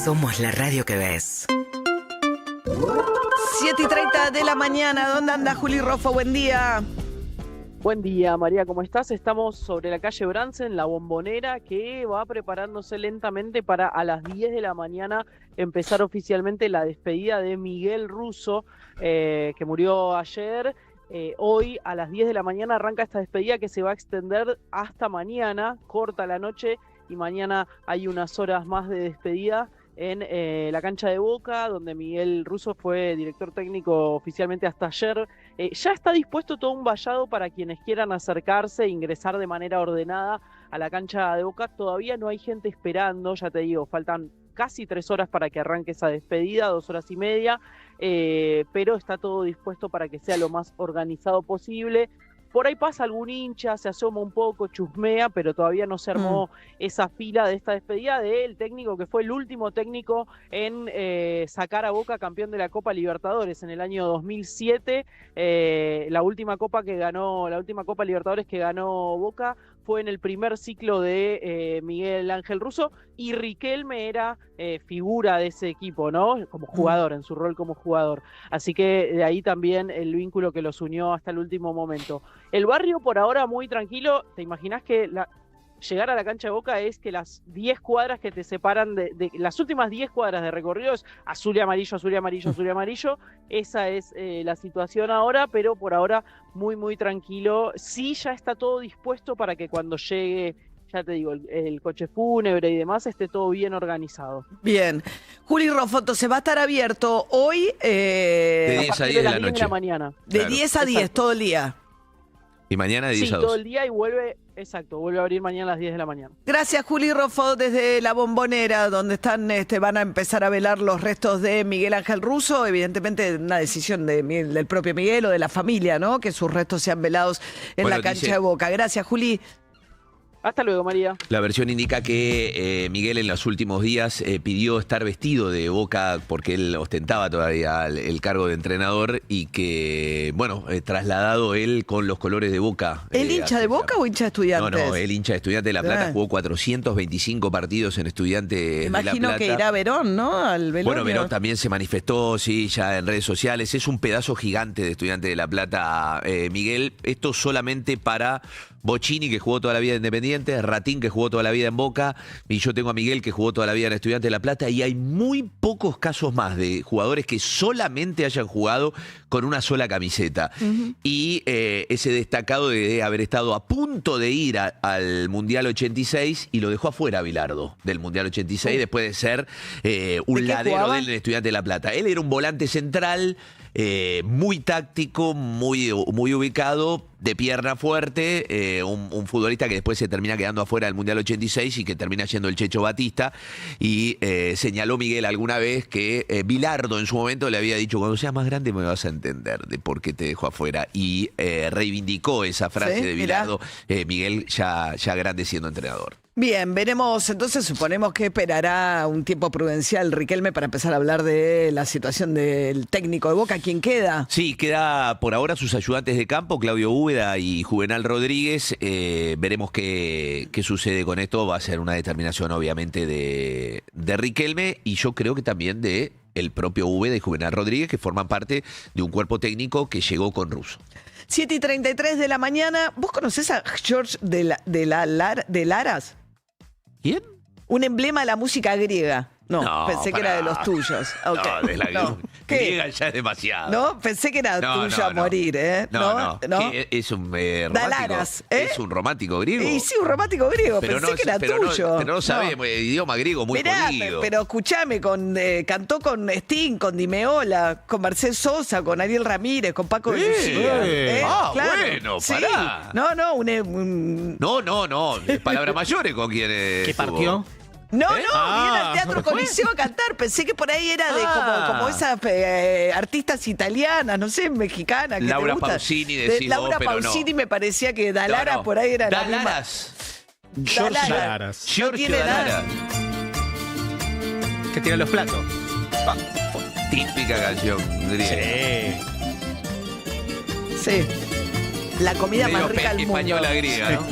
Somos la radio que ves. 7:30 de la mañana. ¿Dónde anda Juli Roffo? Buen día. Buen día, María, ¿cómo estás? Estamos sobre la calle Bransen, La Bombonera, que va preparándose lentamente para a las 10 de la mañana empezar oficialmente la despedida de Miguel Russo, que murió ayer. Hoy a las 10 de la mañana arranca esta despedida que se va a extender hasta mañana, corta la noche, y mañana hay unas horas más de despedida en la cancha de Boca, donde Miguel Russo fue director técnico oficialmente hasta ayer. Ya está dispuesto todo un vallado para quienes quieran acercarse e ingresar de manera ordenada a la cancha de Boca. Todavía no hay gente esperando, ya te digo, faltan casi 3 horas para que arranque esa despedida, 2 horas y media, pero está todo dispuesto para que sea lo más organizado posible. Por ahí pasa algún hincha, se asoma un poco, chusmea, pero todavía no se armó esa fila de esta despedida del técnico que fue el último técnico en sacar a Boca campeón de la Copa Libertadores en el año 2007. La última Copa Libertadores que ganó Boca fue en el primer ciclo de Miguel Ángel Russo, y Riquelme era figura de ese equipo, ¿no? Como jugador, en su rol como jugador. Así que de ahí también el vínculo que los unió hasta el último momento. El barrio por ahora muy tranquilo. ¿Te imaginás que llegar a la cancha de Boca es que las 10 cuadras que te separan de las últimas 10 cuadras de recorrido es azul y amarillo, azul y amarillo, azul y amarillo? Esa es la situación ahora, pero por ahora muy, muy tranquilo. Sí, ya está todo dispuesto para que cuando llegue, ya te digo, el coche fúnebre y demás, esté todo bien organizado. Bien. Juli Rofoto, se va a estar abierto hoy de 10 a 10 de la noche. De la mañana. De Claro. 10 a 10, Exacto. todo el día. Y mañana de 10 Sí, a 12. todo el día, y vuelve a abrir mañana a las 10 de la mañana. Gracias, Juli Roffo, desde La Bombonera, donde van a empezar a velar los restos de Miguel Ángel Russo. Evidentemente, una decisión del propio Miguel o de la familia, ¿no? Que sus restos sean velados en la cancha de Boca. Gracias, Juli. Hasta luego, María. La versión indica que Miguel en los últimos días pidió estar vestido de Boca porque él ostentaba todavía el cargo de entrenador, y que, bueno, trasladado él con los colores de Boca. ¿El hincha de Boca o hincha de Estudiantes? No, el hincha de Estudiantes de La Plata. Jugó 425 partidos en Estudiantes de La Plata. Imagino que irá Verón, ¿no? Al velorio. Bueno, Verón también se manifestó, sí, ya en redes sociales. Es un pedazo gigante de Estudiantes de La Plata, Miguel. Esto solamente para Bocini, que jugó toda la vida en Independiente, Ratín, que jugó toda la vida en Boca, y yo tengo a Miguel, que jugó toda la vida en Estudiantes de La Plata, y hay muy pocos casos más de jugadores que solamente hayan jugado con una sola camiseta. Y ese destacado de haber estado a punto de ir al Mundial 86, y lo dejó afuera Bilardo del Mundial 86, después de ser un ladero de él en Estudiantes de La Plata. Él era un volante central, muy táctico, muy ubicado, de pierna fuerte, un futbolista que después se termina quedando afuera del Mundial 86 y que termina siendo el Checho Batista. Y señaló Miguel alguna vez que Bilardo en su momento le había dicho: cuando seas más grande me vas a entender de por qué te dejó afuera. Y reivindicó esa frase de Bilardo, Miguel ya grande siendo entrenador. Bien, veremos, entonces suponemos que esperará un tiempo prudencial Riquelme para empezar a hablar de la situación del técnico de Boca. ¿Quién queda? Sí, queda por ahora sus ayudantes de campo, Claudio Úbeda y Juvenal Rodríguez. Veremos qué sucede con esto. Va a ser una determinación obviamente de Riquelme, y yo creo que también de el propio Úbeda y Juvenal Rodríguez, que forman parte de un cuerpo técnico que llegó con Russo. 7:33 de la mañana. ¿Vos conocés a George de Laras? ¿Quién? Un emblema de la música griega. No, No, pensé que era de los tuyos. Okay. No, de la ¿Qué? griega ya es demasiado. No, pensé que era tuyo a morir, ¿eh? No. Es un romántico. Dalaras, ¿eh? Es un romántico griego. Y sí, un romántico griego, pero pensé que era tuyo. Pero no sabemos, idioma griego muy polido. Pero escuchame, cantó con Sting, con Di Meola, con Mercedes Sosa, con Ariel Ramírez, con Paco de Lucía. Bueno, pará. No, No, palabras mayores con quien ¿Qué partió? No, viene al Teatro Coliseo a cantar. Pensé que por ahí era de como esas artistas italianas, no sé, mexicanas. Que Laura te gusta. Pausini, decís vos, Laura pero Pausini no. me parecía que Dalara por ahí era Dalaras. la misma. Dalaras. Giorgio tiene nada. Dalara. Que tira los platos. Típica canción griega. Sí. La comida Medio más rica del mundo. española griega, ¿no?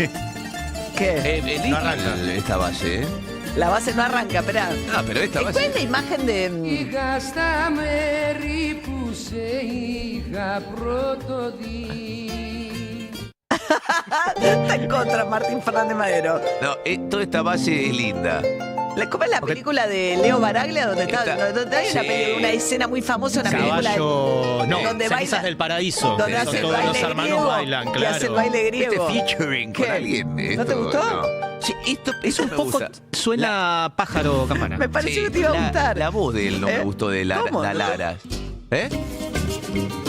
¿Qué? Lindo No arranca. esta base, ¿eh? La base no arranca, esperá. Ah, pero esta ¿Cuál base. es la imagen de...? Είχα στα μέρη που σε είχα πρώτο δει. Está en contra Martín Fernández Madero. No, toda esta base es linda. ¿Cómo es la película de Leo Baraglia? Donde donde hay Sí. una escena muy famosa, una película Caballo. No, donde Cenizas baila- del Paraíso. donde que hace son el todos baile los hermanos griego, bailan, y hace el claro. baile griego. Featuring con ¿Qué? alguien. ¿No te gustó? Sí, esto Es un me poco. gusta. Suena pájaro campana. Me pareció Sí, que te iba a la- gustar. La voz de él no me gustó de ¿Cómo? la Lara. ¿Eh?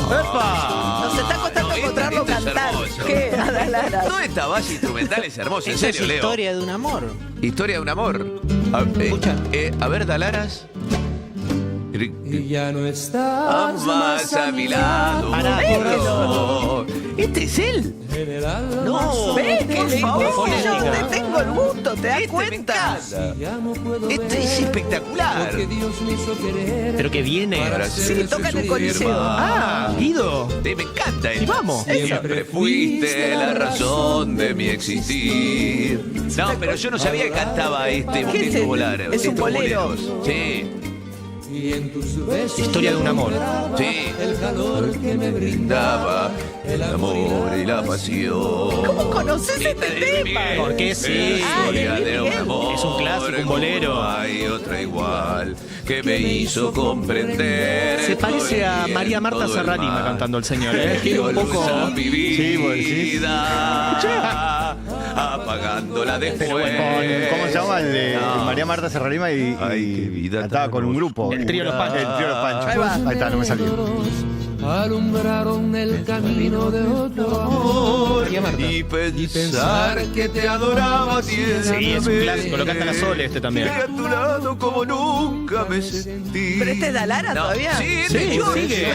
¡Epa! Nos está costando No, encontrarlo esto es cantar. hermoso. ¿Qué? Ada Lara. Toda esta base instrumental es hermosa, en Esa serio, es Leo. historia de un amor. Historia de un amor. Escucha. A ver, Dalaras. Y ya no estás Más a mi lado. Pará, corazón. ¿Este es él? en el alma. No. ¿Ves? Por favor, fonética. yo te tengo el gusto, ¿te das Este me cuenta? encanta. Ya no puedo Este es ver espectacular. lo que Dios me hizo querer. Pero que viene. Para Sí, ser toca en el su Coliseo. firma. Ah, Guido. Me encanta Y vamos. Siempre fuiste la razón de mi existir. No, pero yo no sabía que cantaba este ¿Qué es bonito el- bolero. es un estos bolero? boleros. Sí, Y en tus besos Historia de un amor. sí. el calor que me brindaba. Daba el amor y la pasión. ¿Cómo conoces este tema? Porque sí. Historia de un amor. Es un clásico, un bolero. No hay otra igual que me hizo comprender. Se parece a María Marta Serralima cantando el señor, ¿eh? Tiene un poco. Sí, vos decís. Apagándola después. ¿Cómo se llama? El de No. María Marta Serralima y, Ay, qué vida cantaba tan con un hermosa. grupo. El trío Los Panchos. El trío Los Panchos. Ahí va. Ahí está, no me salió. Alumbraron el camino de otro amor. María Marta. Y pensar que te adoraba tiernamente. Sí, es un clásico, lo canta la Sole este también. Y a tu lado como nunca me sentí. ¿Pero este es Dalara todavía? Sí, Sí, yo, sigue.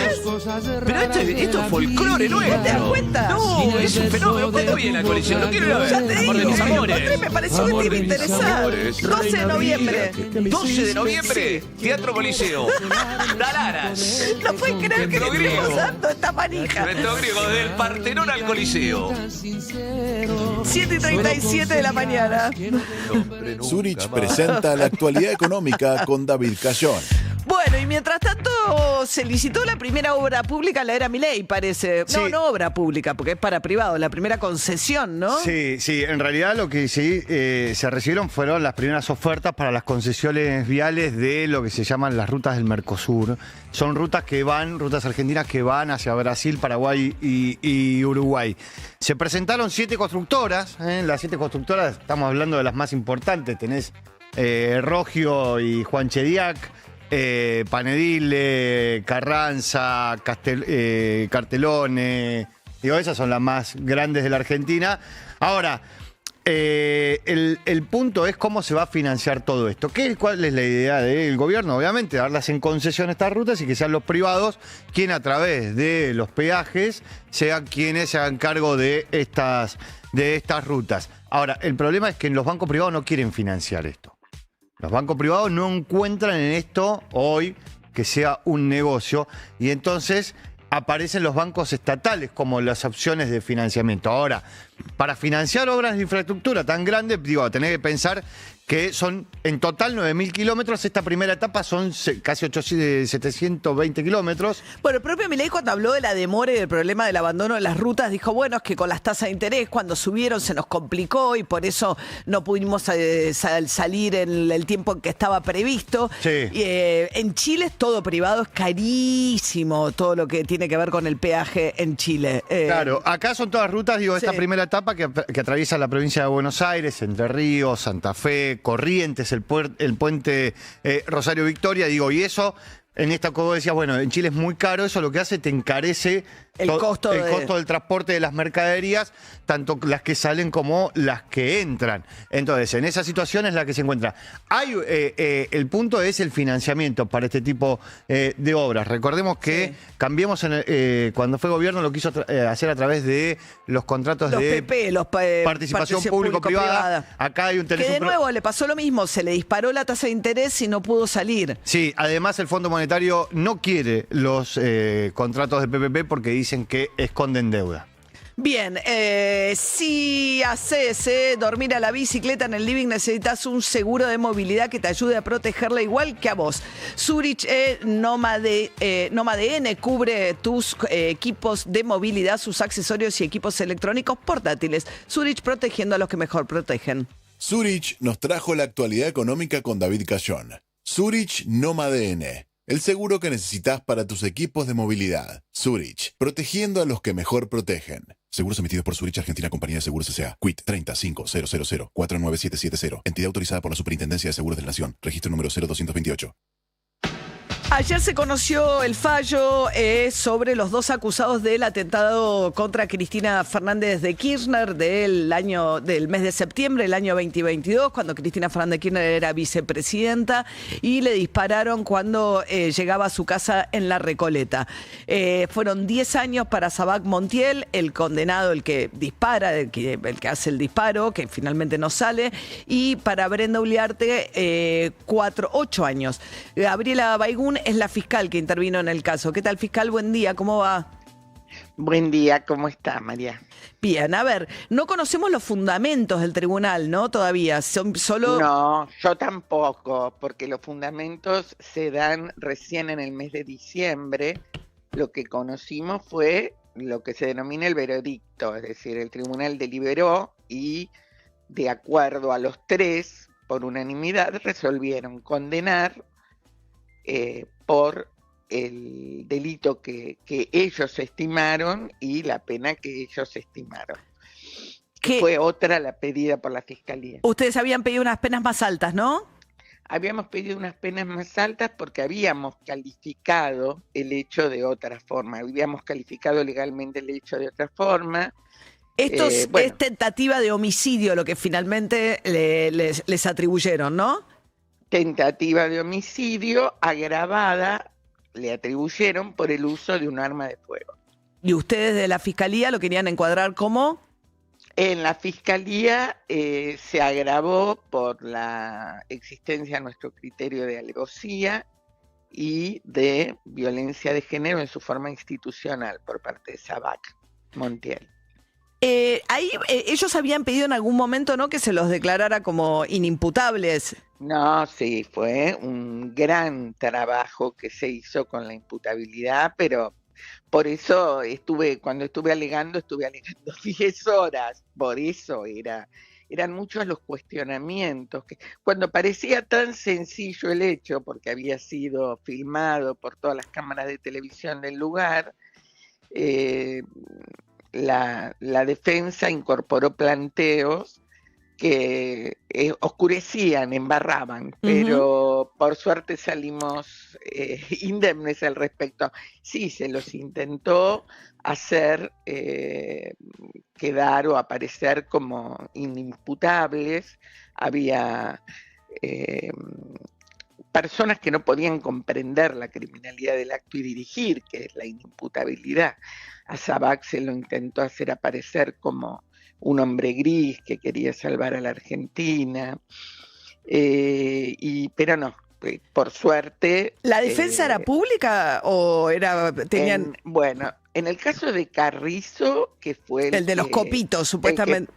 Pero esto es folclore nuestro. ¿Te das cuenta? No, es un fenómeno. ¿Cuándo viene la colección? No quiero ir a Ya ver. te Amor de digo, mis me lo amores. encontré, me pareció que te iba a interesar. amores. 12 de noviembre. 12 de noviembre, Teatro Coliseo. Dalaras. No puedes creer que le Dentro griego. estemos dando esta manija. Reto griego del Partenón al Coliseo. 7:37 de la mañana. Zurich presenta la actualidad económica con David Cayón. Bueno, y mientras tanto se licitó la primera obra pública en la era Milei, parece. Sí. No obra pública, porque es para privado, la primera concesión, ¿no? Sí, sí, en realidad lo que sí se recibieron fueron las primeras ofertas para las concesiones viales de lo que se llaman las rutas del Mercosur. Son rutas argentinas que van hacia Brasil, Paraguay y Uruguay. Se presentaron 7 constructoras, las 7 constructoras, estamos hablando de las más importantes, tenés Rogio y Juan Chediac, Panedile, Carranza, Cartelone, digo, esas son las más grandes de la Argentina. Ahora, el punto es cómo se va a financiar todo esto. ¿Cuál es la idea del gobierno? Obviamente, darlas en concesión estas rutas y que sean los privados quienes a través de los peajes sean quienes se hagan cargo de estas rutas. Ahora, el problema es que los bancos privados no quieren financiar esto. Los bancos privados no encuentran en esto hoy que sea un negocio y entonces aparecen los bancos estatales como las opciones de financiamiento. Ahora, para financiar obras de infraestructura tan grandes, tenés que pensar que son en total 9.000 kilómetros. Esta primera etapa son casi 720 kilómetros. Bueno, el propio Milei cuando habló de la demora y del problema del abandono de las rutas, dijo, bueno, es que con las tasas de interés cuando subieron se nos complicó y por eso no pudimos salir en el tiempo en que estaba previsto. Sí. En Chile es todo privado, es carísimo todo lo que tiene que ver con el peaje en Chile. Claro, acá son todas rutas, esta Sí. primera etapa que atraviesa la provincia de Buenos Aires, Entre Ríos, Santa Fe, Corrientes, el puente Rosario Victoria, y eso, en esta como decías, bueno, en Chile es muy caro, eso lo que hace te encarece El costo del transporte de las mercaderías, tanto las que salen como las que entran. Entonces, en esa situación es la que se encuentra. El punto es el financiamiento para este tipo de obras. Recordemos que Cambiemos, cuando fue gobierno, lo quiso hacer a través de los contratos Los de PP, participación público-privada. Acá hay un Que de nuevo le pasó lo mismo, se le disparó la tasa de interés y no pudo salir. Sí, además el Fondo Monetario no quiere los contratos de PPP porque dicen que esconden deuda. Bien, si haces dormir a la bicicleta en el living, necesitas un seguro de movilidad que te ayude a protegerla igual que a vos. Zurich Nómade N cubre tus equipos de movilidad, sus accesorios y equipos electrónicos portátiles. Zurich, protegiendo a los que mejor protegen. Zurich nos trajo la actualidad económica con David Cayón. Zurich Nómade N, el seguro que necesitas para tus equipos de movilidad. Zurich, protegiendo a los que mejor protegen. Seguros emitidos por Zurich Argentina Compañía de Seguros S.A. Quit 305000-49770. Entidad autorizada por la Superintendencia de Seguros de la Nación. Registro número 0228. Ayer se conoció el fallo sobre los dos acusados del atentado contra Cristina Fernández de Kirchner del mes de septiembre del año 2022, cuando Cristina Fernández de Kirchner era vicepresidenta y le dispararon cuando llegaba a su casa en La Recoleta. Fueron 10 años para Sabac Montiel, el condenado, el que dispara, el que hace el disparo, que finalmente no sale, y para Brenda Uliarte 8 años. Gabriela Baigún es la fiscal que intervino en el caso. ¿Qué tal, fiscal? Buen día, ¿cómo va? Buen día, ¿cómo está, María? Bien, a ver, no conocemos los fundamentos del tribunal, ¿no? Todavía, son solo... No, yo tampoco, porque los fundamentos se dan recién en el mes de diciembre. Lo que conocimos fue lo que se denomina el veredicto, es decir, el tribunal deliberó y, de acuerdo a los tres, por unanimidad, resolvieron condenar por el delito que ellos estimaron y la pena que ellos estimaron. Que fue otra la pedida por la Fiscalía. Ustedes habían pedido unas penas más altas, ¿no? Habíamos pedido unas penas más altas porque habíamos calificado el hecho de otra forma. Habíamos calificado legalmente el hecho de otra forma. Esto es tentativa de homicidio lo que finalmente les atribuyeron, ¿no? Tentativa de homicidio agravada, le atribuyeron por el uso de un arma de fuego. ¿Y ustedes de la Fiscalía lo querían encuadrar como? En la Fiscalía se agravó por la existencia a nuestro criterio de alevosía y de violencia de género en su forma institucional por parte de Sabac Montiel. Ellos habían pedido en algún momento, ¿no?, que se los declarara como inimputables. No, sí, fue un gran trabajo que se hizo con la imputabilidad, pero por eso cuando estuve alegando 10 horas, por eso eran muchos los cuestionamientos, que cuando parecía tan sencillo el hecho, porque había sido filmado por todas las cámaras de televisión del lugar, la defensa incorporó planteos que oscurecían, embarraban, pero por suerte salimos indemnes al respecto. Sí, se los intentó hacer quedar o aparecer como inimputables. Había personas que no podían comprender la criminalidad del acto y dirigir, que es la inimputabilidad. A Sabac se lo intentó hacer aparecer como un hombre gris que quería salvar a la Argentina, pero no, por suerte... ¿La defensa era pública o tenían...? En el caso de Carrizo, que fue el de los copitos, supuestamente...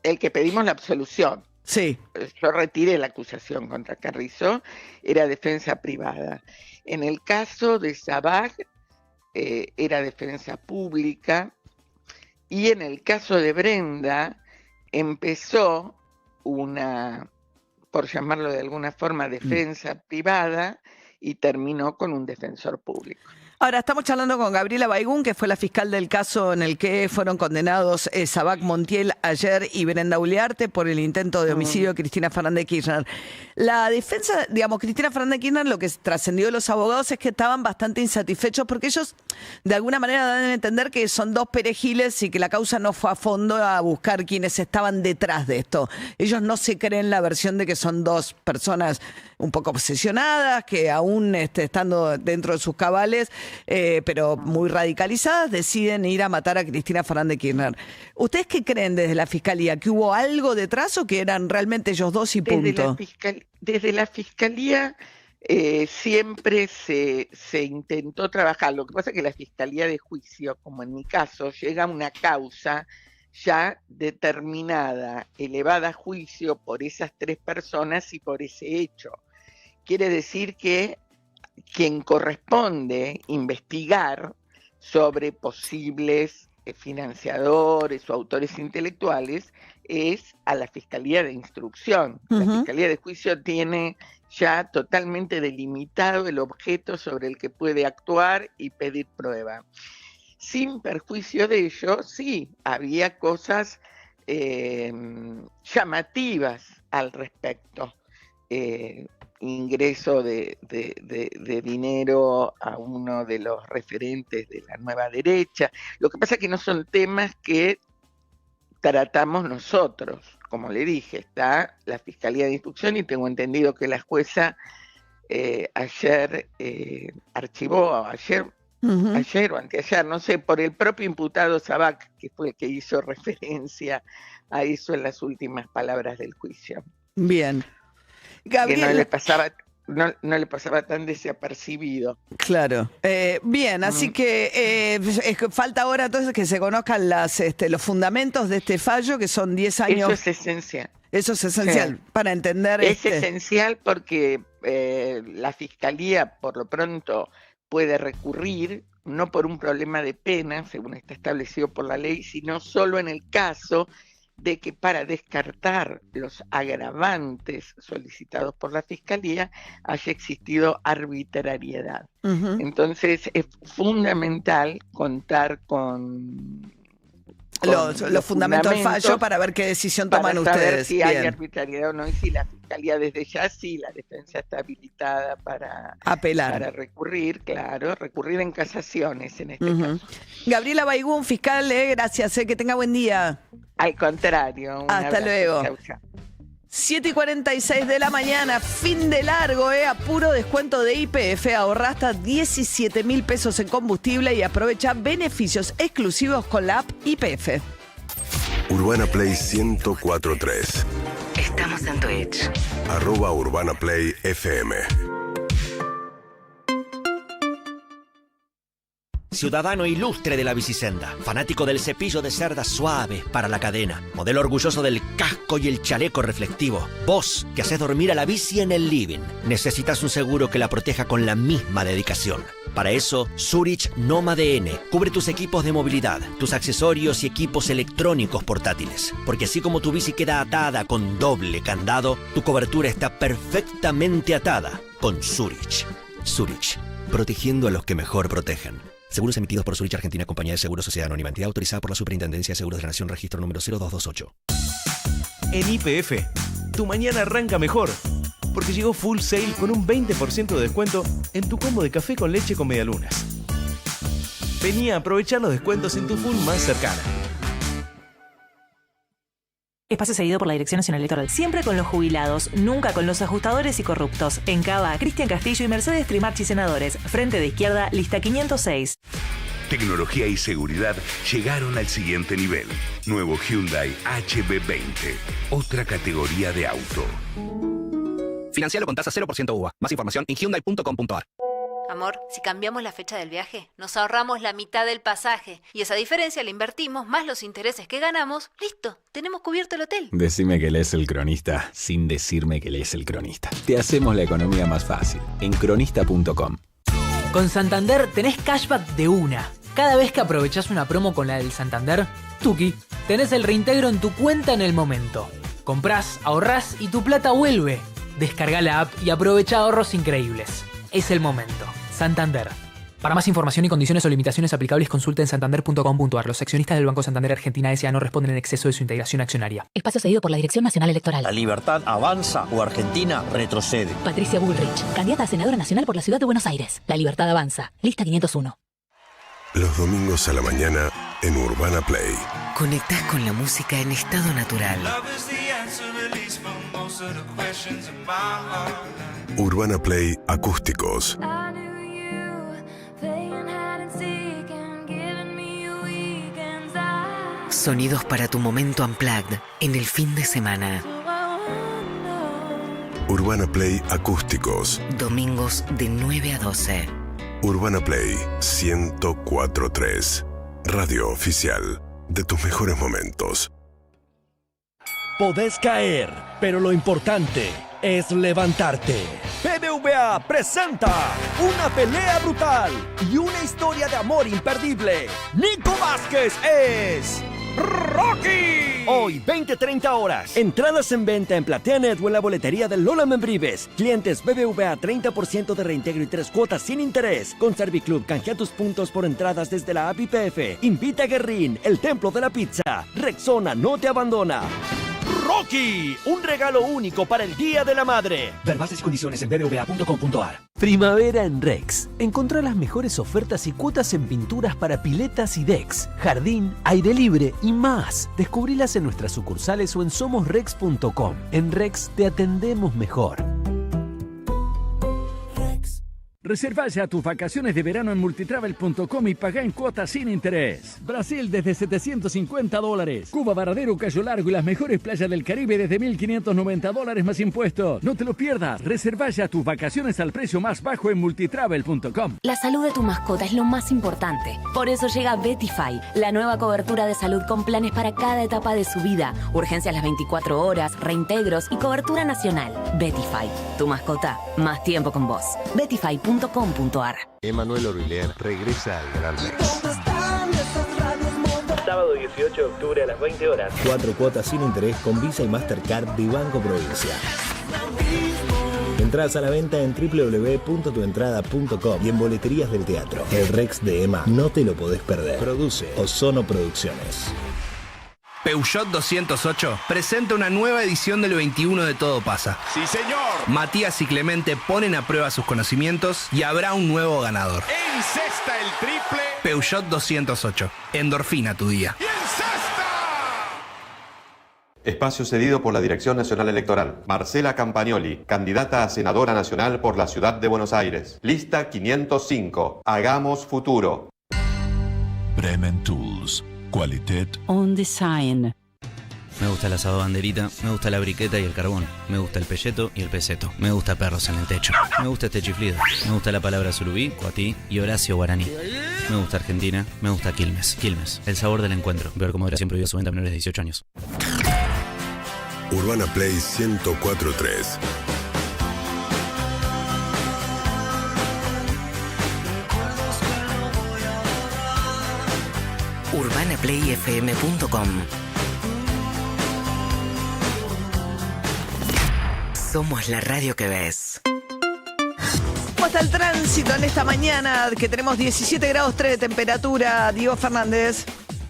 El que pedimos la absolución. Sí. Yo retiré la acusación contra Carrizo, era defensa privada. En el caso de Sabac, era defensa pública, y en el caso de Brenda, empezó una, por llamarlo de alguna forma, defensa privada, y terminó con un defensor público. Ahora, estamos charlando con Gabriela Baigún, que fue la fiscal del caso en el que fueron condenados Sabac Montiel ayer y Brenda Uliarte por el intento de homicidio de Cristina Fernández de Kirchner. La defensa, digamos, Cristina Fernández de Kirchner, lo que trascendió de los abogados es que estaban bastante insatisfechos porque ellos de alguna manera dan a entender que son dos perejiles y que la causa no fue a fondo a buscar quienes estaban detrás de esto. Ellos no se creen la versión de que son dos personas un poco obsesionadas, que aún estando dentro de sus cabales, pero muy radicalizadas, deciden ir a matar a Cristina Fernández de Kirchner. ¿Ustedes qué creen desde la Fiscalía? ¿Que hubo algo detrás o que eran realmente ellos dos y punto? Desde la Fiscalía siempre se intentó trabajar. Lo que pasa es que la Fiscalía de Juicio, como en mi caso, llega a una causa ya determinada, elevada a juicio por esas 3 personas y por ese hecho. Quiere decir que quien corresponde investigar sobre posibles financiadores o autores intelectuales es a la Fiscalía de Instrucción. La Fiscalía de Juicio tiene ya totalmente delimitado el objeto sobre el que puede actuar y pedir prueba. Sin perjuicio de ello, sí, había cosas llamativas al respecto. Ingreso de dinero a uno de los referentes de la nueva derecha. Lo que pasa es que no son temas que tratamos nosotros. Como le dije, está la Fiscalía de Instrucción y tengo entendido que la jueza ayer archivó, ayer o anteayer, no sé, por el propio imputado Sabac, que fue el que hizo referencia a eso en las últimas palabras del juicio. Bien. Gabriel... Que no le pasaba tan desapercibido. Claro. Bien, así que falta ahora entonces que se conozcan los fundamentos de este fallo, que son 10 años. Eso es esencial. Eso es esencial para entender. Es esencial porque la Fiscalía, por lo pronto, puede recurrir, no por un problema de pena, según está establecido por la ley, sino solo en el caso de que para descartar los agravantes solicitados por la Fiscalía haya existido arbitrariedad. Entonces es fundamental contar con los fundamentos del fallo para ver qué decisión toman ustedes. Para saber ustedes. si hay arbitrariedad o no, y si la Fiscalía desde ya, sí, la defensa está habilitada para apelar. Para recurrir, claro, recurrir en casaciones en este caso. Gabriela Baigún, fiscal, gracias, que tenga buen día. Al contrario. Hasta luego. Chau, chau. 7:46 de la mañana, fin de largo, a puro descuento de YPF, ahorra hasta 17.000 pesos en combustible y aprovecha beneficios exclusivos con la app YPF. Urbana Play 104.3. Estamos en Twitch. @Urbana Play FM. Ciudadano ilustre de la bicisenda, fanático del cepillo de cerdas suave para la cadena, modelo orgulloso del casco y el chaleco reflectivo, vos que haces dormir a la bici en el living, necesitas un seguro que la proteja con la misma dedicación. Para eso, Zurich Nomad N cubre tus equipos de movilidad, tus accesorios y equipos electrónicos portátiles, porque así como tu bici queda atada con doble candado, tu cobertura está perfectamente atada con Zurich. Zurich, protegiendo a los que mejor protegen. Seguros emitidos por Zurich Argentina, Compañía de Seguros, Sociedad Anónima, entidad autorizada por la Superintendencia de Seguros de la Nación, registro número 0228. En YPF, tu mañana arranca mejor, porque llegó Full Sail con un 20% de descuento en tu combo de café con leche con medialunas. Vení a aprovechar los descuentos en tu Full más cercana. Espacio cedido por la Dirección Nacional Electoral. Siempre con los jubilados, nunca con los ajustadores y corruptos. En Cava, Cristian Castillo y Mercedes Trimarchi senadores. Frente de izquierda, lista 506. Tecnología y seguridad llegaron al siguiente nivel. Nuevo Hyundai HB20. Otra categoría de auto. Financialo con tasa 0% UVA. Más información en Hyundai.com.ar. Amor, si cambiamos la fecha del viaje, nos ahorramos la mitad del pasaje. Y esa diferencia la invertimos, más los intereses que ganamos. ¡Listo! Tenemos cubierto el hotel. Decime que lees El Cronista sin decirme que lees El Cronista. Te hacemos la economía más fácil. En cronista.com. Con Santander tenés cashback de una. Cada vez que aprovechás una promo con la del Santander, tuki, tenés el reintegro en tu cuenta en el momento. Comprás, ahorrás y tu plata vuelve. Descarga la app y aprovecha ahorros increíbles. Es el momento. Santander. Para más información y condiciones o limitaciones aplicables, consulta en santander.com.ar. Los accionistas del Banco Santander Argentina S.A. no responden en exceso de su integración accionaria. Espacio cedido por la Dirección Nacional Electoral. ¿La libertad avanza o Argentina retrocede? Patricia Bullrich, candidata a senadora nacional por la Ciudad de Buenos Aires. La libertad avanza. Lista 501. Los domingos a la mañana en Urbana Play. Conectás con la música en estado natural. Urbana Play Acústicos. Sonidos para tu momento unplugged en el fin de semana. Urbana Play Acústicos. Domingos de 9 a 12. Urbana Play 104.3. Radio oficial de tus mejores momentos. Podés caer, pero lo importante es levantarte. BBVA presenta una pelea brutal y una historia de amor imperdible. Nico Vázquez es Rocky. Hoy, 20-30 horas. Entradas en venta en PlateaNet o en la boletería de Lola Membrives. Clientes BBVA 30% de reintegro y 3 cuotas sin interés. Con Serviclub canjea tus puntos por entradas desde la app YPF. Invita a Guerrín, el templo de la pizza. Rexona no te abandona. Rocky, un regalo único para el Día de la Madre. Ver bases y condiciones en bbva.com.ar. Primavera en Rex. Encontrá las mejores ofertas y cuotas en pinturas para piletas y decks, jardín, aire libre y más. Descubrilas en nuestras sucursales o en somosrex.com. En Rex te atendemos mejor. Reserva ya tus vacaciones de verano en multitravel.com y pagá en cuotas sin interés. Brasil desde $750. Cuba, Varadero, Cayo Largo y las mejores playas del Caribe desde $1.590 más impuestos. No te lo pierdas. Reserva ya tus vacaciones al precio más bajo en multitravel.com. La salud de tu mascota es lo más importante. Por eso llega Betify, la nueva cobertura de salud con planes para cada etapa de su vida. Urgencias las 24 horas, reintegros y cobertura nacional. Betify, tu mascota, más tiempo con vos. Betify.com.ar. Emanuel Orlier regresa al Gran Rex. Sábado 18 de octubre a las 20 horas. 4 cuotas sin interés con Visa y Mastercard de Banco Provincia. Entradas a la venta en www.tuentrada.com y en boleterías del teatro. El Rex de EMA no te lo podés perder. Produce Ozono Producciones. Peugeot 208 presenta una nueva edición del 21 de Todo Pasa. ¡Sí, señor! Matías y Clemente ponen a prueba sus conocimientos y habrá un nuevo ganador. ¡Encesta el triple! Peugeot 208. Endorfina tu día. ¡Y encesta! Espacio cedido por la Dirección Nacional Electoral. Marcela Campagnoli, candidata a senadora nacional por la Ciudad de Buenos Aires. Lista 505. Hagamos futuro. Bremen Tools. Qualität On Design. Me gusta el asado banderita, me gusta la briqueta y el carbón, me gusta el pelleto y el peseto, me gusta perros en el techo, me gusta este chiflido, me gusta la palabra surubí, cuatí y Horacio Guaraní. Me gusta Argentina, me gusta Quilmes. Quilmes, el sabor del encuentro. Ver cómo era siempre prohibido su venta a menores de 18 años. Urbana Play 104.3. UrbanaPlayFM.com. Somos la radio que ves. ¿Cómo está el tránsito en esta mañana? Que tenemos 17 grados 3 de temperatura. Diego Fernández.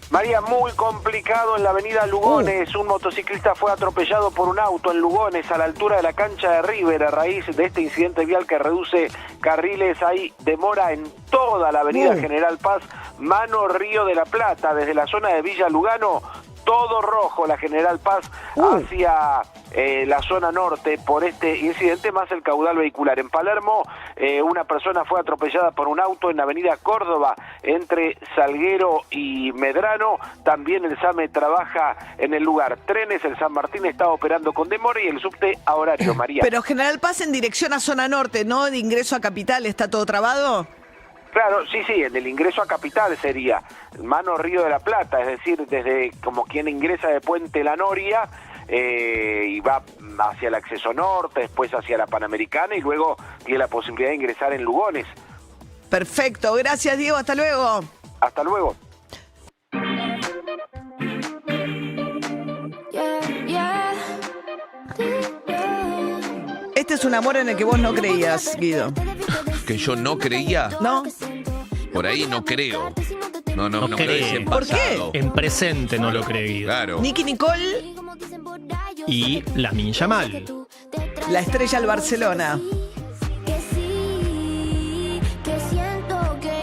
María, muy complicado en la avenida Lugones. Un motociclista fue atropellado por un auto en Lugones a la altura de la cancha de River. A raíz de este incidente vial que reduce carriles, hay demora en toda la avenida General Paz, mano Río de la Plata, desde la zona de Villa Lugano, todo rojo la General Paz hacia la zona norte por este incidente, más el caudal vehicular. En Palermo, una persona fue atropellada por un auto en la avenida Córdoba, entre Salguero y Medrano. También el SAME trabaja en el lugar. Trenes, el San Martín está operando con demora y el subte a horario, María. Pero General Paz en dirección a zona norte, ¿no? De ingreso a Capital, ¿está todo trabado? Claro, sí, en el ingreso a Capital sería mano Río de la Plata, es decir, desde como quien ingresa de Puente La Noria y va hacia el acceso norte, después hacia la Panamericana y luego tiene la posibilidad de ingresar en Lugones. Perfecto, gracias Diego, hasta luego. Hasta luego. Este es un amor en el que vos no creías, Guido. ¿Que yo no creía? No. Por ahí no creo. No creo. creo. ¿Por qué? En presente no lo creí. Claro. Nicky Nicole Y Lamine Yamal. La estrella del Barcelona.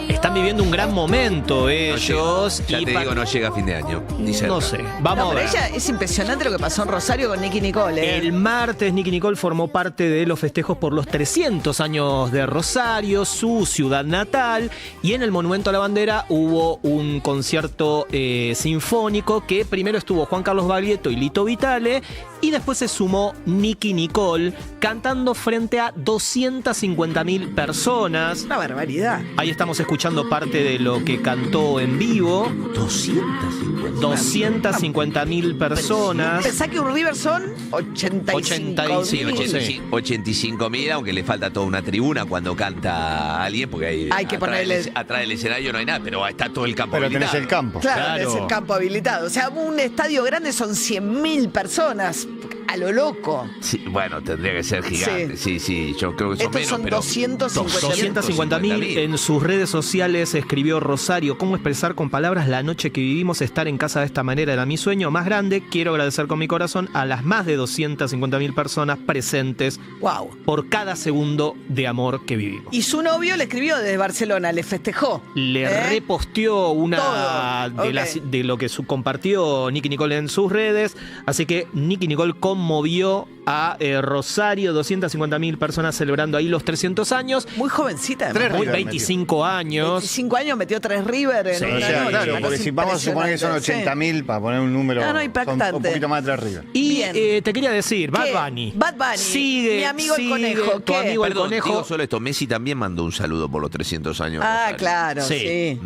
Está viviendo un gran momento ellos. Ya te digo, no llega a fin de año. Ni cerca. No sé, vamos a ver. Ella es impresionante lo que pasó en Rosario con Nicki Nicole. El martes Nicki Nicole formó parte de los festejos por los 300 años de Rosario, su ciudad natal, y en el Monumento a la Bandera hubo un concierto sinfónico que primero estuvo Juan Carlos Baglietto y Lito Vitale, y después se sumó Nicki Nicole cantando frente a 250.000 personas. Una barbaridad. Ahí estamos escuchando parte de lo que cantó en vivo. 250.000 personas. Pensá que un River son 85.000, aunque le falta toda una tribuna cuando canta alguien, porque hay que ponerle... atrás del escenario no hay nada, pero está todo el campo habilitado. Pero tenés el campo. Claro, tenés el campo habilitado. O sea, un estadio grande son 100.000 personas. A lo loco. Sí, bueno, tendría que ser gigante. Sí, yo creo que son estos menos, son pero 250.000. En sus redes sociales escribió Rosario: ¿cómo expresar con palabras la noche que vivimos? Estar en casa de esta manera era mi sueño más grande. Quiero agradecer con mi corazón a las más de 250.000 personas presentes. Wow. Por cada segundo de amor que vivimos. Y su novio le escribió desde Barcelona, le festejó. Le reposteó una de lo que compartió Nicki Nicole en sus redes. Así que Nicki Nicole conmovió a Rosario, 250.000 personas celebrando ahí los 300 años. Muy jovencita. Muy 25 años. 25 años metió 3 River en una noche. Claro, porque si vamos a suponer que son 80.000, para poner un número, impactante. son un poquito más de 3 River. Y te quería decir, Bad Bunny. Sigue, mi amigo el conejo. Tu amigo el conejo. Digo solo esto, Messi también mandó un saludo por los 300 años. Claro, sí.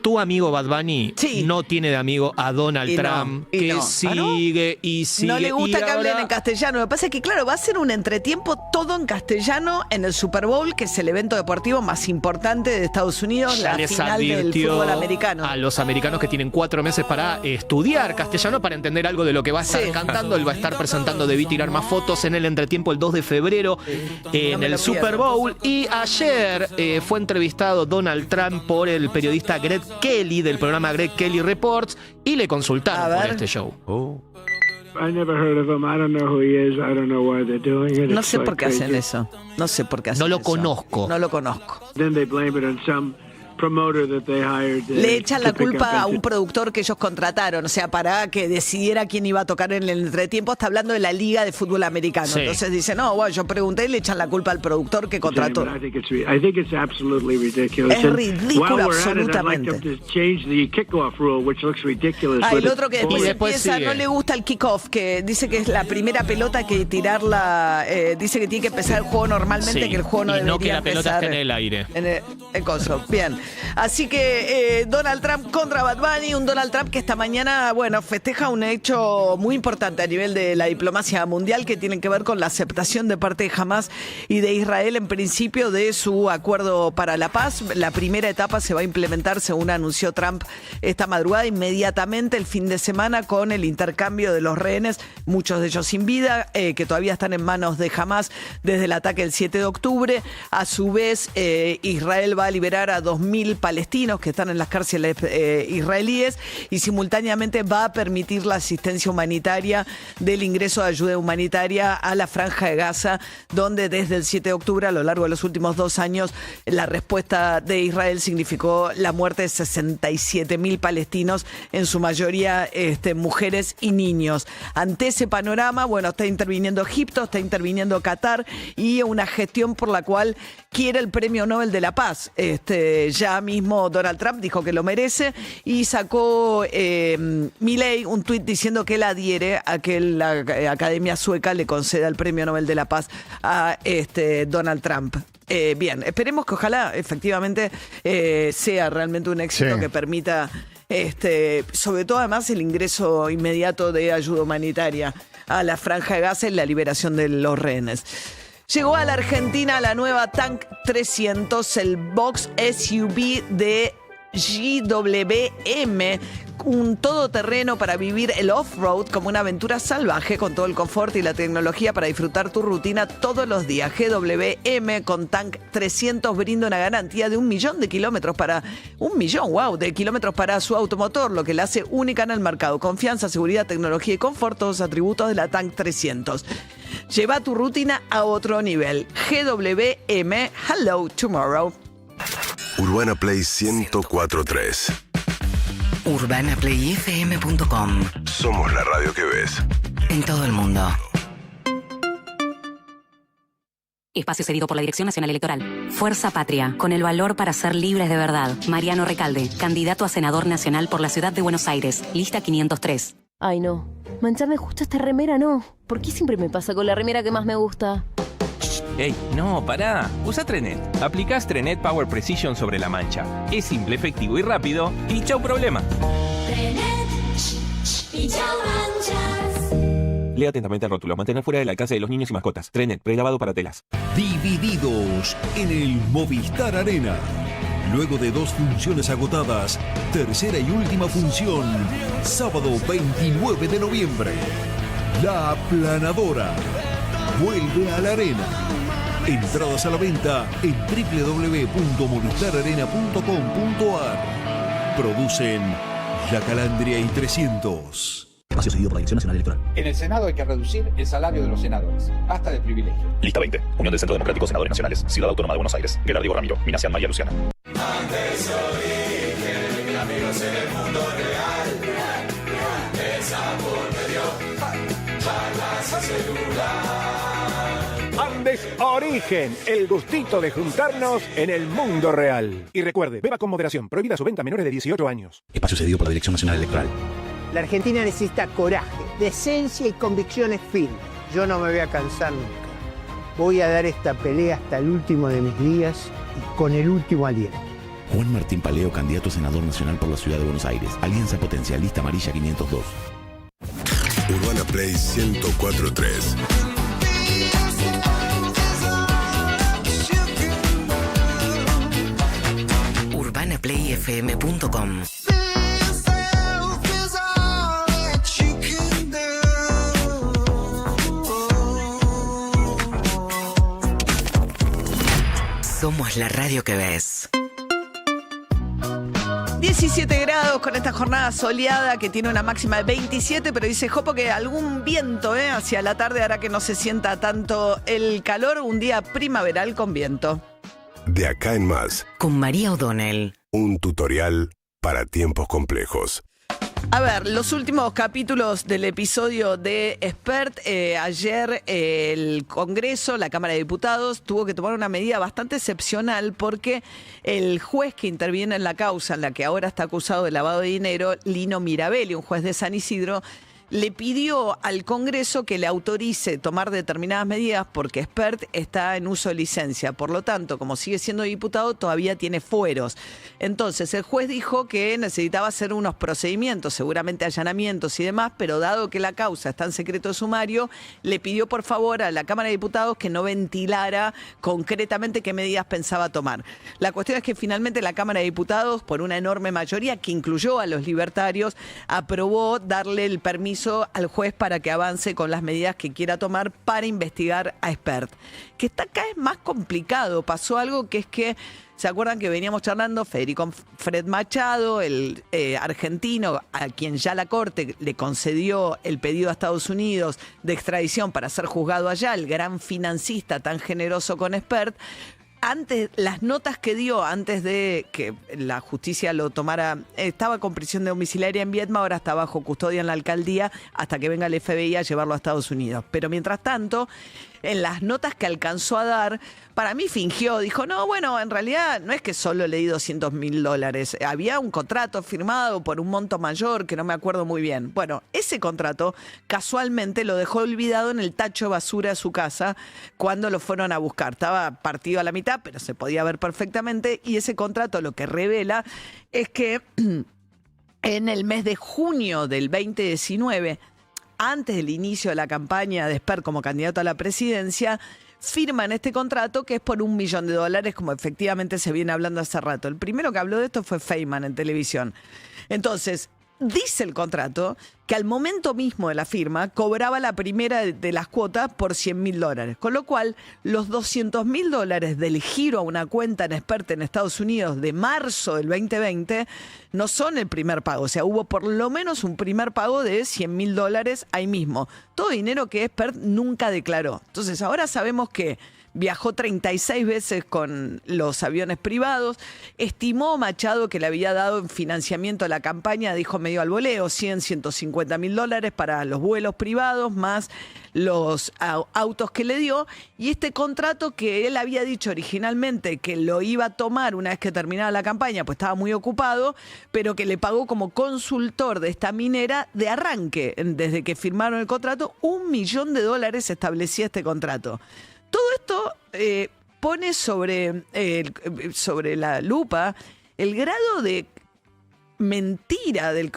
Tu amigo Bad Bunny no tiene de amigo a Donald Trump, que sigue y sigue. No le gusta que hablen en castellano. Lo que pasa es que, claro, va a ser un entretiempo todo en castellano en el Super Bowl, que es el evento deportivo más importante de Estados Unidos, ya la final del fútbol americano. A los americanos que tienen 4 meses para estudiar castellano, para entender algo de lo que va a estar cantando. Él va a estar presentando Debí tirar más fotos en el entretiempo el 2 de febrero en el Super Bowl. Y ayer fue entrevistado Donald Trump por el periodista Greg Kelly del programa Greg Kelly Reports, y le consultaron por este show. No sé por qué hacen eso. No sé por qué hacen eso. No lo conozco. No lo conozco. Le echan la culpa a un productor que ellos contrataron, o sea, para que decidiera quién iba a tocar en el entretiempo. Está hablando de la Liga de Fútbol Americano. Sí. Entonces dicen, no, bueno, yo pregunté y le echan la culpa al productor que contrató. Es ridículo, absolutamente. El otro que después empieza, no le gusta el kickoff, que dice que es la primera pelota que tirarla, dice que tiene que empezar el juego normalmente, que el juego no debería no que la pelota esté en el aire. En el coso. Bien. Así que Donald Trump contra Bad Bunny, un Donald Trump que esta mañana, festeja un hecho muy importante a nivel de la diplomacia mundial, que tiene que ver con la aceptación de parte de Hamás y de Israel, en principio, de su acuerdo para la paz. La primera etapa se va a implementar, según anunció Trump esta madrugada, inmediatamente el fin de semana, con el intercambio de los rehenes, muchos de ellos sin vida, que todavía están en manos de Hamás desde el ataque del 7 de octubre. A su vez, Israel va a liberar a 2.000 palestinos que están en las cárceles israelíes, y simultáneamente va a permitir la asistencia humanitaria del ingreso de ayuda humanitaria a la Franja de Gaza, donde desde el 7 de octubre, a lo largo de los últimos 2 años, la respuesta de Israel significó la muerte de 67.000 palestinos, en su mayoría mujeres y niños. Ante ese panorama, está interviniendo Egipto, está interviniendo Qatar, y una gestión por la cual quiere el Premio Nobel de la Paz. Ya mismo Donald Trump dijo que lo merece, y sacó Milei un tuit diciendo que él adhiere a que la Academia Sueca le conceda el Premio Nobel de la Paz a Donald Trump. Bien, esperemos que ojalá efectivamente sea realmente un éxito que permita, sobre todo además, el ingreso inmediato de ayuda humanitaria a la Franja de Gaza y la liberación de los rehenes. Llegó a la Argentina la nueva Tank 300, el box SUV de GWM, un todoterreno para vivir el off-road como una aventura salvaje, con todo el confort y la tecnología para disfrutar tu rutina todos los días. GWM con Tank 300 brinda una garantía de 1 millón de kilómetros para su automotor, lo que la hace única en el mercado. Confianza, seguridad, tecnología y confort, todos atributos de la Tank 300. Lleva tu rutina a otro nivel. GWM, hello tomorrow. Urbana Play 104.3. UrbanaPlayFM.com. Somos la radio que ves. En todo el mundo. Espacio cedido por la Dirección Nacional Electoral. Fuerza Patria, con el valor para ser libres de verdad. Mariano Recalde, candidato a senador nacional por la Ciudad de Buenos Aires. Lista 503. Ay, no. Mancharme justo esta remera, no. ¿Por qué siempre me pasa con la remera que más me gusta? ¡Ey! No, pará. Usa Trenet. Aplicás Trenet Power Precision sobre la mancha. Es simple, efectivo y rápido. Y chau problema. Trenet. Y chau manchas. Lea atentamente el rótulo. Mantener fuera del alcance de los niños y mascotas. Trenet, prelavado para telas. Divididos en el Movistar Arena. Luego de 2 funciones agotadas, tercera y última función, sábado 29 de noviembre. La Aplanadora vuelve a la arena. Entradas a la venta en www.movistararena.com.ar. Producen La Calandria y 300. Espacio cedido por la Dirección Nacional Electoral. En el Senado hay que reducir el salario de los senadores. Basta de privilegios. Lista 20. Unión del Centro Democrático Senadores Nacionales. Ciudad Autónoma de Buenos Aires. Gerardo Ramiro. Minacián María Luciana. Antes origen, amigos en el mundo real. Esa por medio, barras y celular. Andes Origen, el gustito de juntarnos en el mundo real. Y recuerde, beba con moderación. Prohibida su venta a menores de 18 años. Espacio cedido por la Dirección Nacional Electoral. La Argentina necesita coraje, decencia y convicciones firmes. Yo no me voy a cansar nunca. Voy a dar esta pelea hasta el último de mis días y con el último aliento. Juan Martín Paleo, candidato a senador nacional por la Ciudad de Buenos Aires. Alianza Potencialista Amarilla 502. Urbana Play 104.3. UrbanaPlayFM.com. Somos la radio que ves. 17 grados con esta jornada soleada que tiene una máxima de 27, pero dice Jopo que algún viento hacia la tarde hará que no se sienta tanto el calor. Un día primaveral con viento. De acá en más. Con María O'Donnell. Un tutorial para tiempos complejos. A ver, los últimos capítulos del episodio de Expert. Ayer el Congreso, la Cámara de Diputados, tuvo que tomar una medida bastante excepcional porque el juez que interviene en la causa, en la que ahora está acusado de lavado de dinero, Lino Mirabelli, un juez de San Isidro, le pidió al Congreso que le autorice tomar determinadas medidas porque Expert está en uso de licencia. Por lo tanto, como sigue siendo diputado, todavía tiene fueros. Entonces, el juez dijo que necesitaba hacer unos procedimientos, seguramente allanamientos y demás, pero dado que la causa está en secreto sumario, le pidió por favor a la Cámara de Diputados que no ventilara concretamente qué medidas pensaba tomar. La cuestión es que finalmente la Cámara de Diputados, por una enorme mayoría que incluyó a los libertarios, aprobó darle el permiso al juez para que avance con las medidas que quiera tomar para investigar a Expert. Que está cada vez más complicado. Pasó algo que es que, ¿se acuerdan que veníamos charlando? Federico Fred Machado, el argentino, a quien ya la Corte le concedió el pedido a Estados Unidos de extradición para ser juzgado allá, el gran financista tan generoso con Expert. Antes, las notas que dio antes de que la justicia lo tomara, estaba con prisión domiciliaria en Viedma, ahora está bajo custodia en la alcaldía hasta que venga el FBI a llevarlo a Estados Unidos. Pero mientras tanto, en las notas que alcanzó a dar, para mí fingió, dijo, no, bueno, en realidad no es que solo le di $200.000, había un contrato firmado por un monto mayor que no me acuerdo muy bien. Bueno, ese contrato casualmente lo dejó olvidado en el tacho de basura de su casa cuando lo fueron a buscar. Estaba partido a la mitad, pero se podía ver perfectamente, y ese contrato lo que revela es que en el mes de junio del 2019, antes del inicio de la campaña de Expert como candidato a la presidencia, firman este contrato que es por $1 millón, como efectivamente se viene hablando hace rato. El primero que habló de esto fue Feynman en televisión. Entonces, dice el contrato que al momento mismo de la firma cobraba la primera de las cuotas por $100.000, con lo cual los $200.000 del giro a una cuenta en Expert en Estados Unidos de marzo del 2020 no son el primer pago. O sea, hubo por lo menos un primer pago de $100.000 ahí mismo. Todo dinero que Expert nunca declaró. Entonces, ahora sabemos que viajó 36 veces con los aviones privados. Estimó Machado que le había dado en financiamiento a la campaña, dijo medio al voleo, $150.000 para los vuelos privados, más los autos que le dio, y este contrato que él había dicho originalmente que lo iba a tomar una vez que terminara la campaña, pues estaba muy ocupado, pero que le pagó como consultor de esta minera de arranque, desde que firmaron el contrato, $1 millón establecía este contrato. Todo esto pone sobre la lupa el grado de mentira del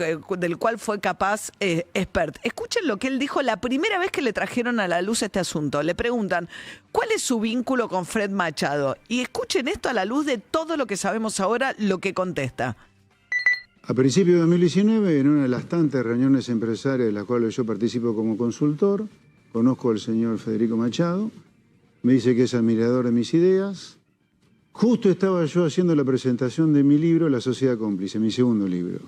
cual fue capaz Spert. Escuchen lo que él dijo la primera vez que le trajeron a la luz este asunto. Le preguntan, ¿cuál es su vínculo con Fred Machado? Y escuchen esto a la luz de todo lo que sabemos ahora, lo que contesta. A principios de 2019, en una de las tantas reuniones empresarias de las cuales yo participo como consultor, conozco al señor Federico Machado, me dice que es admirador de mis ideas. Justo estaba yo haciendo la presentación de mi libro, La Sociedad Cómplice, mi segundo libro.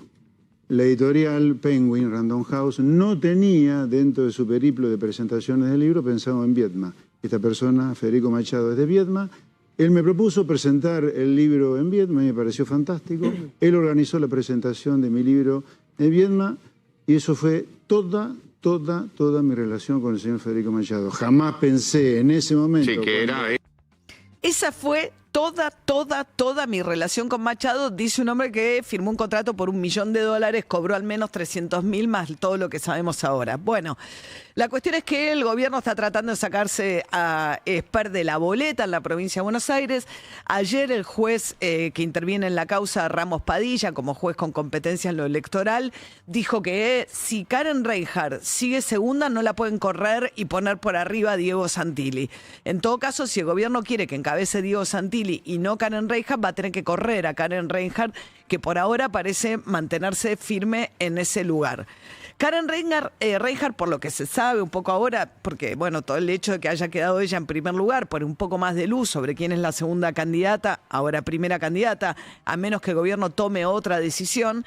La editorial Penguin Random House no tenía dentro de su periplo de presentaciones del libro pensado en Viedma. Esta persona, Federico Machado, es de Viedma. Él me propuso presentar el libro en Viedma y me pareció fantástico. Él organizó la presentación de mi libro en Viedma y eso fue toda mi relación con el señor Federico Machado. Jamás pensé en ese momento... Sí, que era... Esa fue toda mi relación con Machado, dice un hombre que firmó un contrato por $1 millón, cobró al menos 300.000 más todo lo que sabemos ahora. Bueno, la cuestión es que el gobierno está tratando de sacarse a Spert de la boleta en la provincia de Buenos Aires. Ayer el juez que interviene en la causa, Ramos Padilla, como juez con competencia en lo electoral, dijo que si Karen Reinhardt sigue segunda, no la pueden correr y poner por arriba a Diego Santilli. En todo caso, si el gobierno quiere que encabece Diego Santilli y no Karen Reinhardt, va a tener que correr a Karen Reinhardt, que por ahora parece mantenerse firme en ese lugar. Karen Reinhardt, por lo que se sabe un poco ahora, porque bueno, todo el hecho de que haya quedado ella en primer lugar, pone un poco más de luz sobre quién es la segunda candidata, ahora primera candidata, a menos que el gobierno tome otra decisión.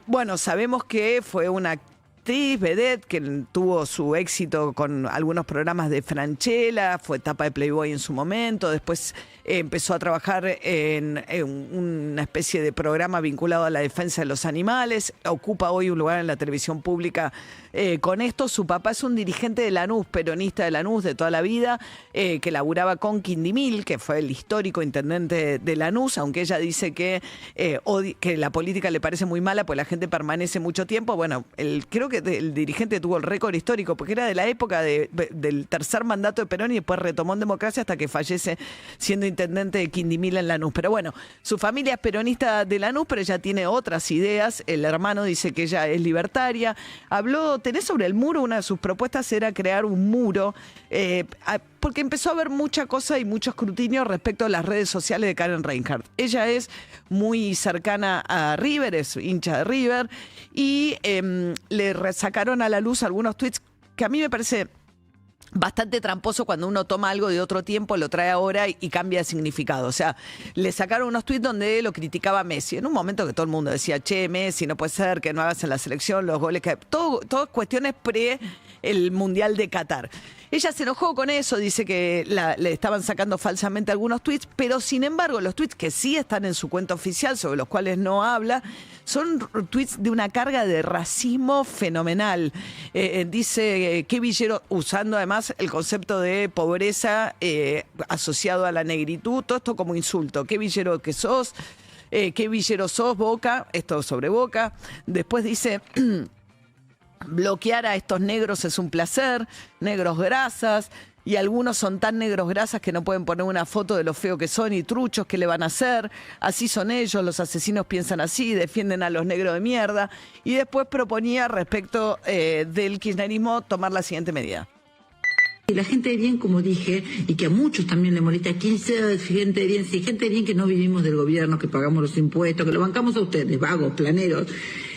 Bueno, sabemos que fue una actriz vedette que tuvo su éxito con algunos programas de Franchella, fue tapa de Playboy en su momento, después empezó a trabajar en una especie de programa vinculado a la defensa de los animales, ocupa hoy un lugar en la televisión pública con esto. Su papá es un dirigente de Lanús, peronista de Lanús de toda la vida, que laburaba con Quindimil, que fue el histórico intendente de Lanús, aunque ella dice que la política le parece muy mala, pues la gente permanece mucho tiempo. Bueno, creo que el dirigente tuvo el récord histórico, porque era de la época del tercer mandato de Perón y después retomó en democracia hasta que fallece siendo intendente de Quindimil en Lanús. Pero bueno, su familia es peronista de Lanús, pero ella tiene otras ideas. El hermano dice que ella es libertaria. Tenés sobre el muro, una de sus propuestas era crear un muro, porque empezó a haber mucha cosa y mucho escrutinio respecto a las redes sociales de Karen Reinhardt. Ella es muy cercana a River, es hincha de River, y le sacaron a la luz algunos tweets que a mí me parece bastante tramposo cuando uno toma algo de otro tiempo, lo trae ahora y cambia de significado. O sea, le sacaron unos tweets donde lo criticaba a Messi. En un momento que todo el mundo decía, che, Messi, no puede ser que no hagas en la selección los goles que... Todas cuestiones pre el Mundial de Qatar. Ella se enojó con eso, dice que le estaban sacando falsamente algunos tweets, pero sin embargo los tweets que sí están en su cuenta oficial, sobre los cuales no habla, son tweets de una carga de racismo fenomenal. Dice que Villero, usando además el concepto de pobreza asociado a la negritud, todo esto como insulto. ¿Qué Villero que sos? ¿Qué Villero sos, Boca? Esto sobre Boca. Después dice... bloquear a estos negros es un placer, negros grasas, y algunos son tan negros grasas que no pueden poner una foto de lo feo que son y truchos, ¿qué le van a hacer? Así son ellos, los asesinos piensan así, defienden a los negros de mierda. Y después proponía respecto del kirchnerismo tomar la siguiente medida. Y la gente de bien, como dije, y que a muchos también le molesta, ¿quién sea gente de bien? Si gente de bien que no vivimos del gobierno, que pagamos los impuestos, que lo bancamos a ustedes, vagos, planeros.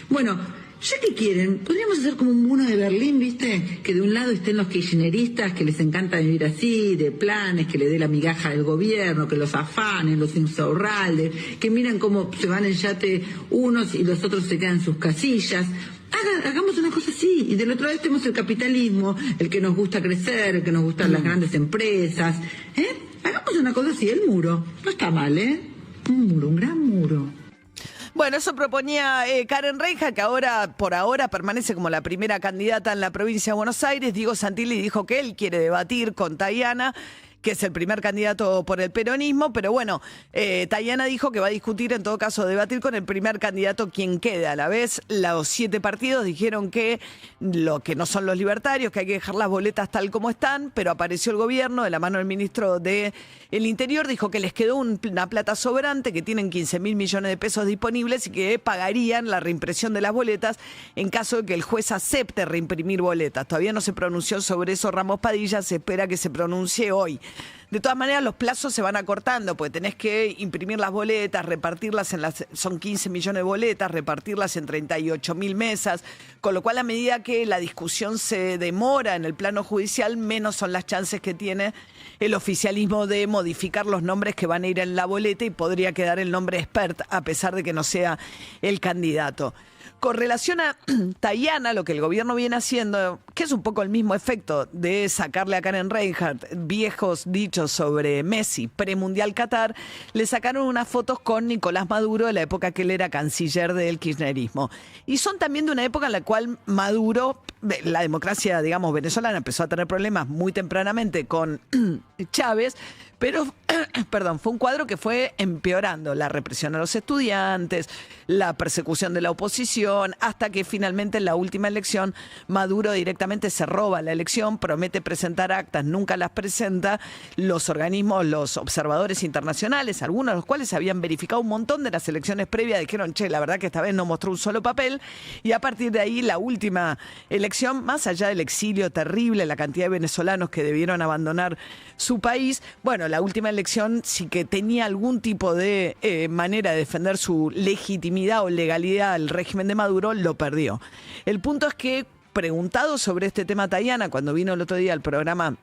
Bueno, ¿ya qué quieren? Podríamos hacer como un muro de Berlín, ¿viste? Que de un lado estén los kirchneristas, que les encanta vivir así, de planes, que le dé la migaja del gobierno, que los afanen, los insaurraldes, que miran cómo se van en yate unos y los otros se quedan en sus casillas. Hagamos una cosa así. Y del otro lado tenemos el capitalismo, el que nos gusta crecer, el que nos gustan las grandes empresas. Hagamos una cosa así, el muro. No está mal, Un muro, un gran muro. Bueno, eso proponía Karen Reinhardt, que por ahora permanece como la primera candidata en la provincia de Buenos Aires. Diego Santilli dijo que él quiere debatir con Tayana, que es el primer candidato por el peronismo, pero bueno, Tayana dijo que va a discutir, en todo caso, debatir con el primer candidato quien quede. A la vez, los 7 partidos dijeron que no son los libertarios, que hay que dejar las boletas tal como están, pero apareció el gobierno de la mano del ministro del Interior, dijo que les quedó una plata sobrante, que tienen 15.000 millones de pesos disponibles y que pagarían la reimpresión de las boletas en caso de que el juez acepte reimprimir boletas. Todavía no se pronunció sobre eso Ramos Padilla, se espera que se pronuncie hoy. De todas maneras, los plazos se van acortando, porque tenés que imprimir las boletas, repartirlas son 15 millones de boletas, repartirlas en 38.000 mesas, con lo cual a medida que la discusión se demora en el plano judicial, menos son las chances que tiene el oficialismo de modificar los nombres que van a ir en la boleta y podría quedar el nombre expert, a pesar de que no sea el candidato. Con relación a Tayana, lo que el gobierno viene haciendo, que es un poco el mismo efecto de sacarle a Karen Reinhardt viejos dichos sobre Messi, premundial Qatar, le sacaron unas fotos con Nicolás Maduro de la época que él era canciller del kirchnerismo. Y son también de una época en la cual Maduro, la democracia, digamos, venezolana, empezó a tener problemas muy tempranamente con Chávez, pero, fue un cuadro que fue empeorando la represión a los estudiantes, la persecución de la oposición, hasta que finalmente en la última elección Maduro directamente se roba la elección, promete presentar actas, nunca las presenta. Los organismos, los observadores internacionales, algunos de los cuales habían verificado un montón de las elecciones previas, dijeron, la verdad que esta vez no mostró un solo papel, y a partir de ahí la última elección, más allá del exilio terrible, la cantidad de venezolanos que debieron abandonar su país, bueno, la última elección sí que tenía algún tipo de manera de defender su legitimidad o legalidad al régimen de Maduro, lo perdió. El punto es que, preguntado sobre este tema Tayana, cuando vino el otro día al programa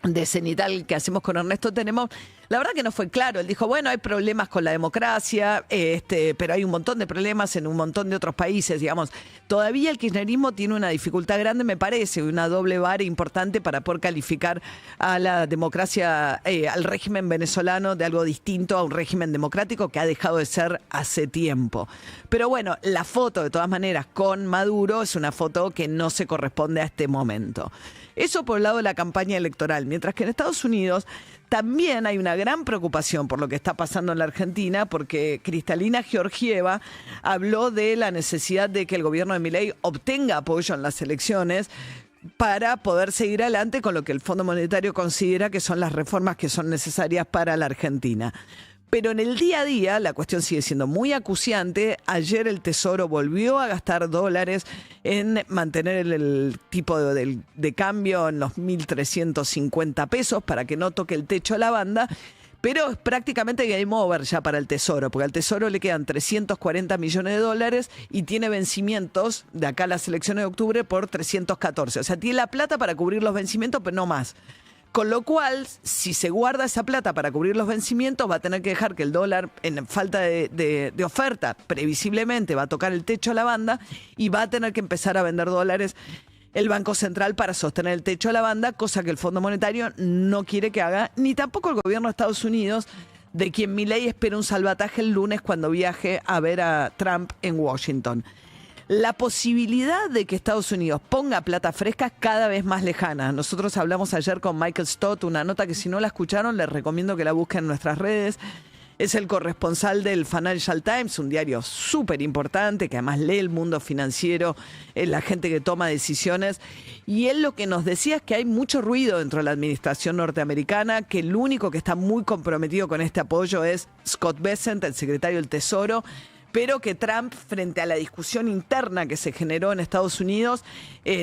de Cenital que hacemos con Ernesto Tenemos, la verdad que no fue claro. Él dijo, bueno, hay problemas con la democracia, pero hay un montón de problemas en un montón de otros países, digamos. Todavía el kirchnerismo tiene una dificultad grande, me parece, una doble vara importante para poder calificar a la democracia, al régimen venezolano de algo distinto a un régimen democrático que ha dejado de ser hace tiempo. Pero bueno, la foto, de todas maneras, con Maduro es una foto que no se corresponde a este momento. Eso por el lado de la campaña electoral, mientras que en Estados Unidos también hay una gran preocupación por lo que está pasando en la Argentina, porque Cristalina Georgieva habló de la necesidad de que el gobierno de Milei obtenga apoyo en las elecciones para poder seguir adelante con lo que el Fondo Monetario considera que son las reformas que son necesarias para la Argentina. Pero en el día a día la cuestión sigue siendo muy acuciante. Ayer el Tesoro volvió a gastar dólares en mantener el tipo de cambio en los 1.350 pesos para que no toque el techo de la banda. Pero es prácticamente game over ya para el Tesoro, porque al Tesoro le quedan 340 millones de dólares y tiene vencimientos de acá a las elecciones de octubre por 314. O sea, tiene la plata para cubrir los vencimientos, pero no más. Con lo cual, si se guarda esa plata para cubrir los vencimientos, va a tener que dejar que el dólar, en falta de oferta, previsiblemente va a tocar el techo a la banda y va a tener que empezar a vender dólares el Banco Central para sostener el techo a la banda, cosa que el Fondo Monetario no quiere que haga, ni tampoco el gobierno de Estados Unidos, de quien Milei espera un salvataje el lunes cuando viaje a ver a Trump en Washington. La posibilidad de que Estados Unidos ponga plata fresca es cada vez más lejana. Nosotros hablamos ayer con Michael Stott, una nota que si no la escucharon les recomiendo que la busquen en nuestras redes. Es el corresponsal del Financial Times, un diario súper importante que además lee el mundo financiero, la gente que toma decisiones. Y él lo que nos decía es que hay mucho ruido dentro de la administración norteamericana, que el único que está muy comprometido con este apoyo es Scott Bessent, el secretario del Tesoro, pero que Trump, frente a la discusión interna que se generó en Estados Unidos,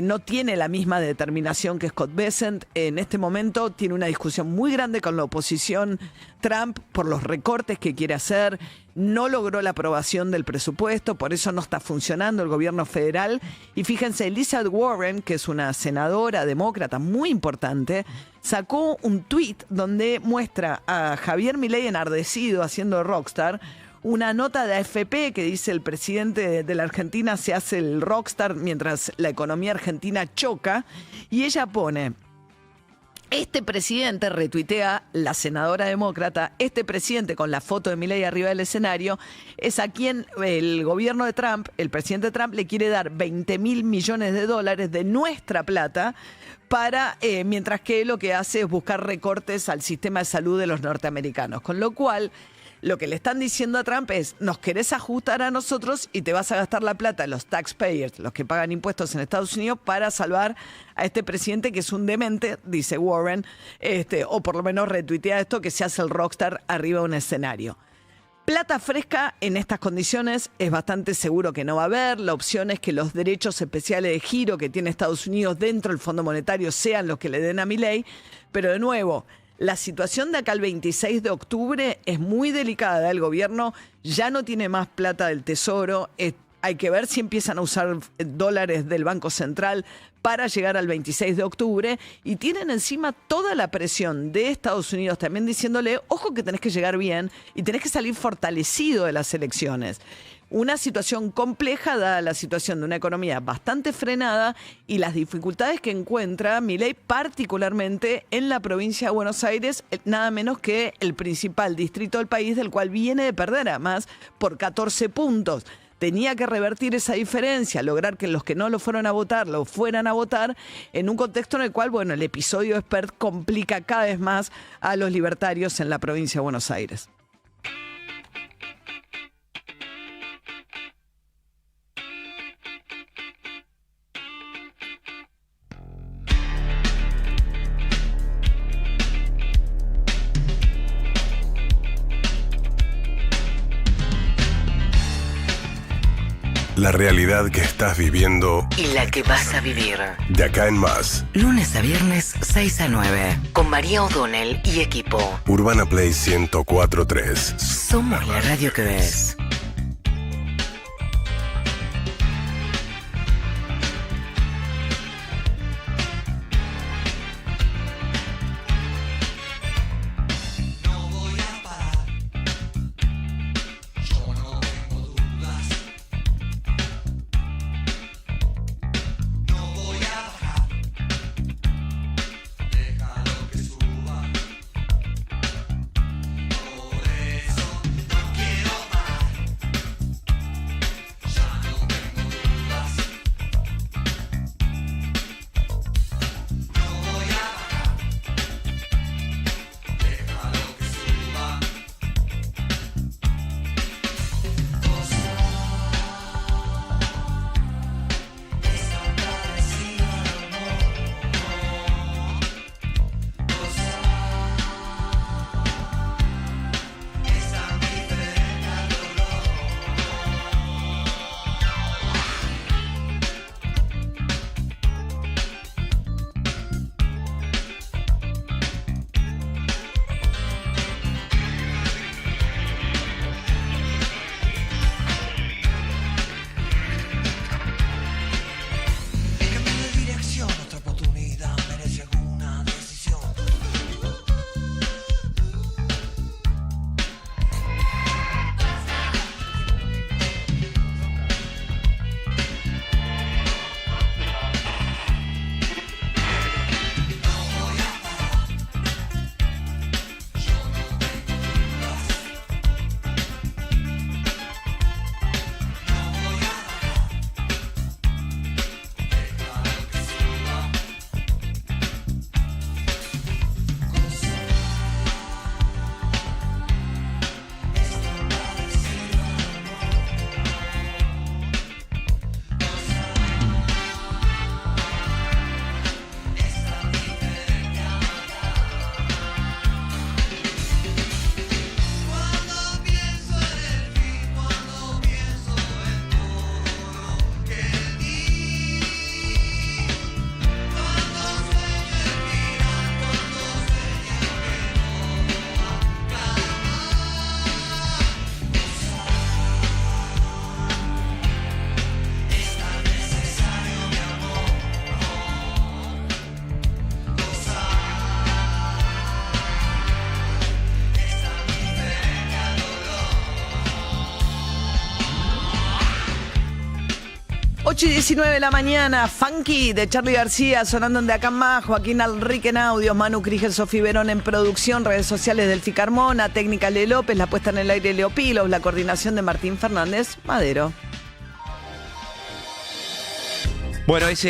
no tiene la misma determinación que Scott Bessent. En este momento tiene una discusión muy grande con la oposición Trump por los recortes que quiere hacer. No logró la aprobación del presupuesto, por eso no está funcionando el gobierno federal. Y fíjense, Elizabeth Warren, que es una senadora demócrata muy importante, sacó un tuit donde muestra a Javier Milei enardecido haciendo rockstar, una nota de AFP que dice el presidente de la Argentina se hace el rockstar mientras la economía argentina choca, y ella pone: este presidente, retuitea la senadora demócrata, este presidente con la foto de Milei arriba del escenario, es a quien el gobierno de Trump, el presidente Trump, le quiere dar $20.000 millones de nuestra plata, para mientras que lo que hace es buscar recortes al sistema de salud de los norteamericanos. Con lo cual, lo que le están diciendo a Trump es: nos querés ajustar a nosotros y te vas a gastar la plata de los taxpayers, los que pagan impuestos en Estados Unidos, para salvar a este presidente que es un demente, dice Warren, o por lo menos retuitea esto, que se hace el rockstar arriba de un escenario. Plata fresca en estas condiciones es bastante seguro que no va a haber. La opción es que los derechos especiales de giro que tiene Estados Unidos dentro del Fondo Monetario sean los que le den a Milei, pero de nuevo, la situación de acá al 26 de octubre es muy delicada. El gobierno ya no tiene más plata del Tesoro. Hay que ver si empiezan a usar dólares del Banco Central para llegar al 26 de octubre. Y tienen encima toda la presión de Estados Unidos también diciéndole: ojo que tenés que llegar bien y tenés que salir fortalecido de las elecciones. Una situación compleja dada la situación de una economía bastante frenada y las dificultades que encuentra Milei, particularmente en la provincia de Buenos Aires, nada menos que el principal distrito del país, del cual viene de perder además por 14 puntos. Tenía que revertir esa diferencia, lograr que los que no lo fueron a votar, lo fueran a votar, en un contexto en el cual, bueno, el episodio Spert complica cada vez más a los libertarios en la provincia de Buenos Aires. La realidad que estás viviendo Y la que vas a vivir. de acá en más. Lunes a viernes, 6 a 9. Con María O'Donnell y equipo. Urbana Play 104.3. Somos la radio que ves. 8:19 de la mañana, Funky de Charly García, sonando en De Acá en Más, Joaquín Alrique en audios, Manu Krigel, Sofía Verón en producción, redes sociales del Ficarmona, técnica Le López, la puesta en el aire Leo Pilos, la coordinación de Martín Fernández Madero. Bueno, es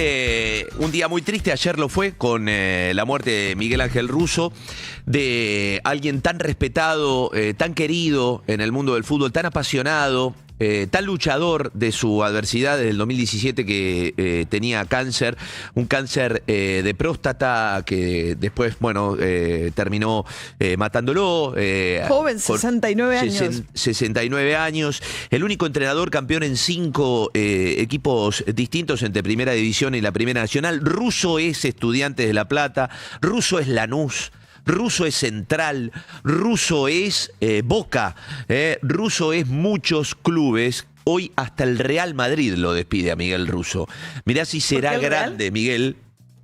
un día muy triste, ayer lo fue, con la muerte de Miguel Ángel Russo, de alguien tan respetado, tan querido en el mundo del fútbol, tan apasionado, tan luchador de su adversidad desde el 2017 que tenía cáncer, un cáncer de próstata que después, bueno, terminó matándolo. Joven, 69 años. 69 años, el único entrenador campeón en 5 equipos distintos entre Primera División y la Primera Nacional. Russo es Estudiantes de La Plata, Russo es Lanús, Russo es Central, Russo es Boca, Russo es muchos clubes. Hoy hasta el Real Madrid lo despide a Miguel Russo. Mirá si será grande, Miguel.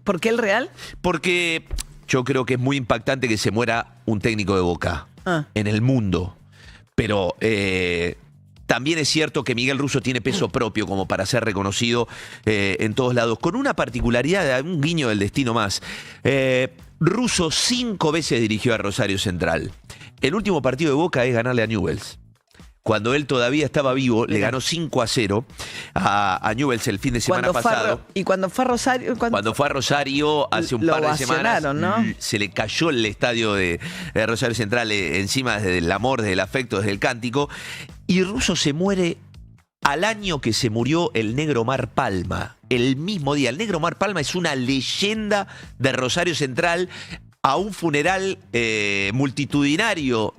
¿Por qué el Real? Porque yo creo que es muy impactante que se muera un técnico de Boca en el mundo. Pero también es cierto que Miguel Russo tiene peso propio como para ser reconocido en todos lados. Con una particularidad, un guiño del destino más. Russo 5 veces dirigió a Rosario Central. El último partido de Boca es ganarle a Newell's. Cuando él todavía estaba vivo, le ganó 5-0 a Newell's el fin de semana pasado. Y cuando fue a Rosario... Cuando fue a Rosario hace un par de semanas, ¿no? Se le cayó el estadio de Rosario Central encima desde el amor, desde el afecto, desde el cántico. Y Russo se muere al año que se murió el Negro Mar Palma. El mismo día. El Negro Mar Palma es una leyenda de Rosario Central. A un funeral multitudinario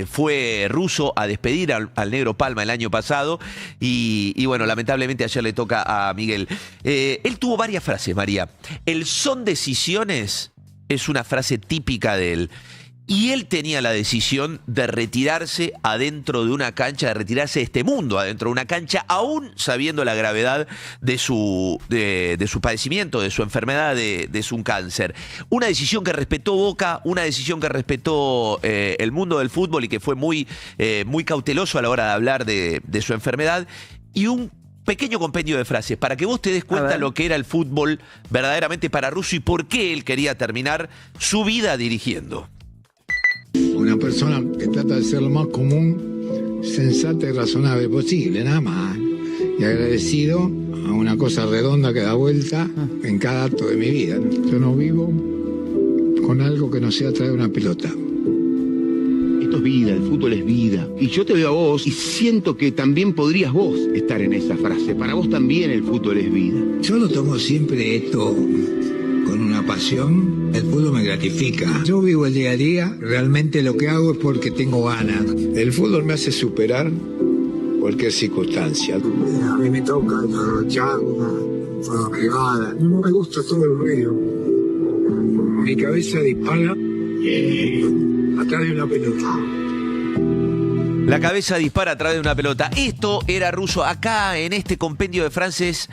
fue Russo a despedir al Negro Palma el año pasado y bueno, lamentablemente ayer le toca a Miguel. Él tuvo varias frases, María. El son decisiones es una frase típica de él. Y él tenía la decisión de retirarse adentro de una cancha, de retirarse de este mundo adentro de una cancha, aún sabiendo la gravedad de su padecimiento, de su enfermedad, de su cáncer. Una decisión que respetó Boca, una decisión que respetó el mundo del fútbol y que fue muy cauteloso a la hora de hablar de su enfermedad. Y un pequeño compendio de frases para que vos te des cuenta lo que era el fútbol verdaderamente para Russo y por qué él quería terminar su vida dirigiendo. Una persona que trata de ser lo más común, sensata y razonable posible, nada más. Y agradecido a una cosa redonda que da vuelta en cada acto de mi vida. Yo no vivo con algo que no sea traer una pelota. Esto es vida, el fútbol es vida. Y yo te veo a vos y siento que también podrías vos estar en esa frase. Para vos también el fútbol es vida. Yo lo tomo siempre esto con una pasión. El fútbol me gratifica. Yo vivo el día a día. Realmente lo que hago es porque tengo ganas. El fútbol me hace superar cualquier circunstancia. A mí me toca la changa, la privada. No me gusta todo el ruido. Mi cabeza dispara atrás de una pelota. La cabeza dispara a través de una pelota. Esto era Russo. Acá en este compendio de frases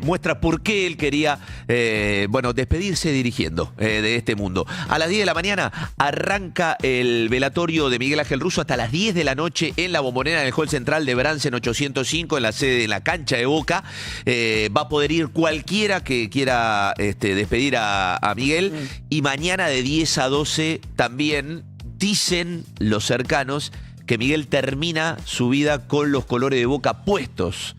muestra por qué él quería despedirse dirigiendo de este mundo. A las 10 de la mañana arranca el velatorio de Miguel Ángel Russo hasta las 10 de la noche en la Bombonera, en el hall central de Bransen 805, en la sede, en la cancha de Boca. Va a poder ir cualquiera que quiera despedir a Miguel. Y mañana de 10 a 12 también dicen los cercanos que Miguel termina su vida con los colores de Boca puestos,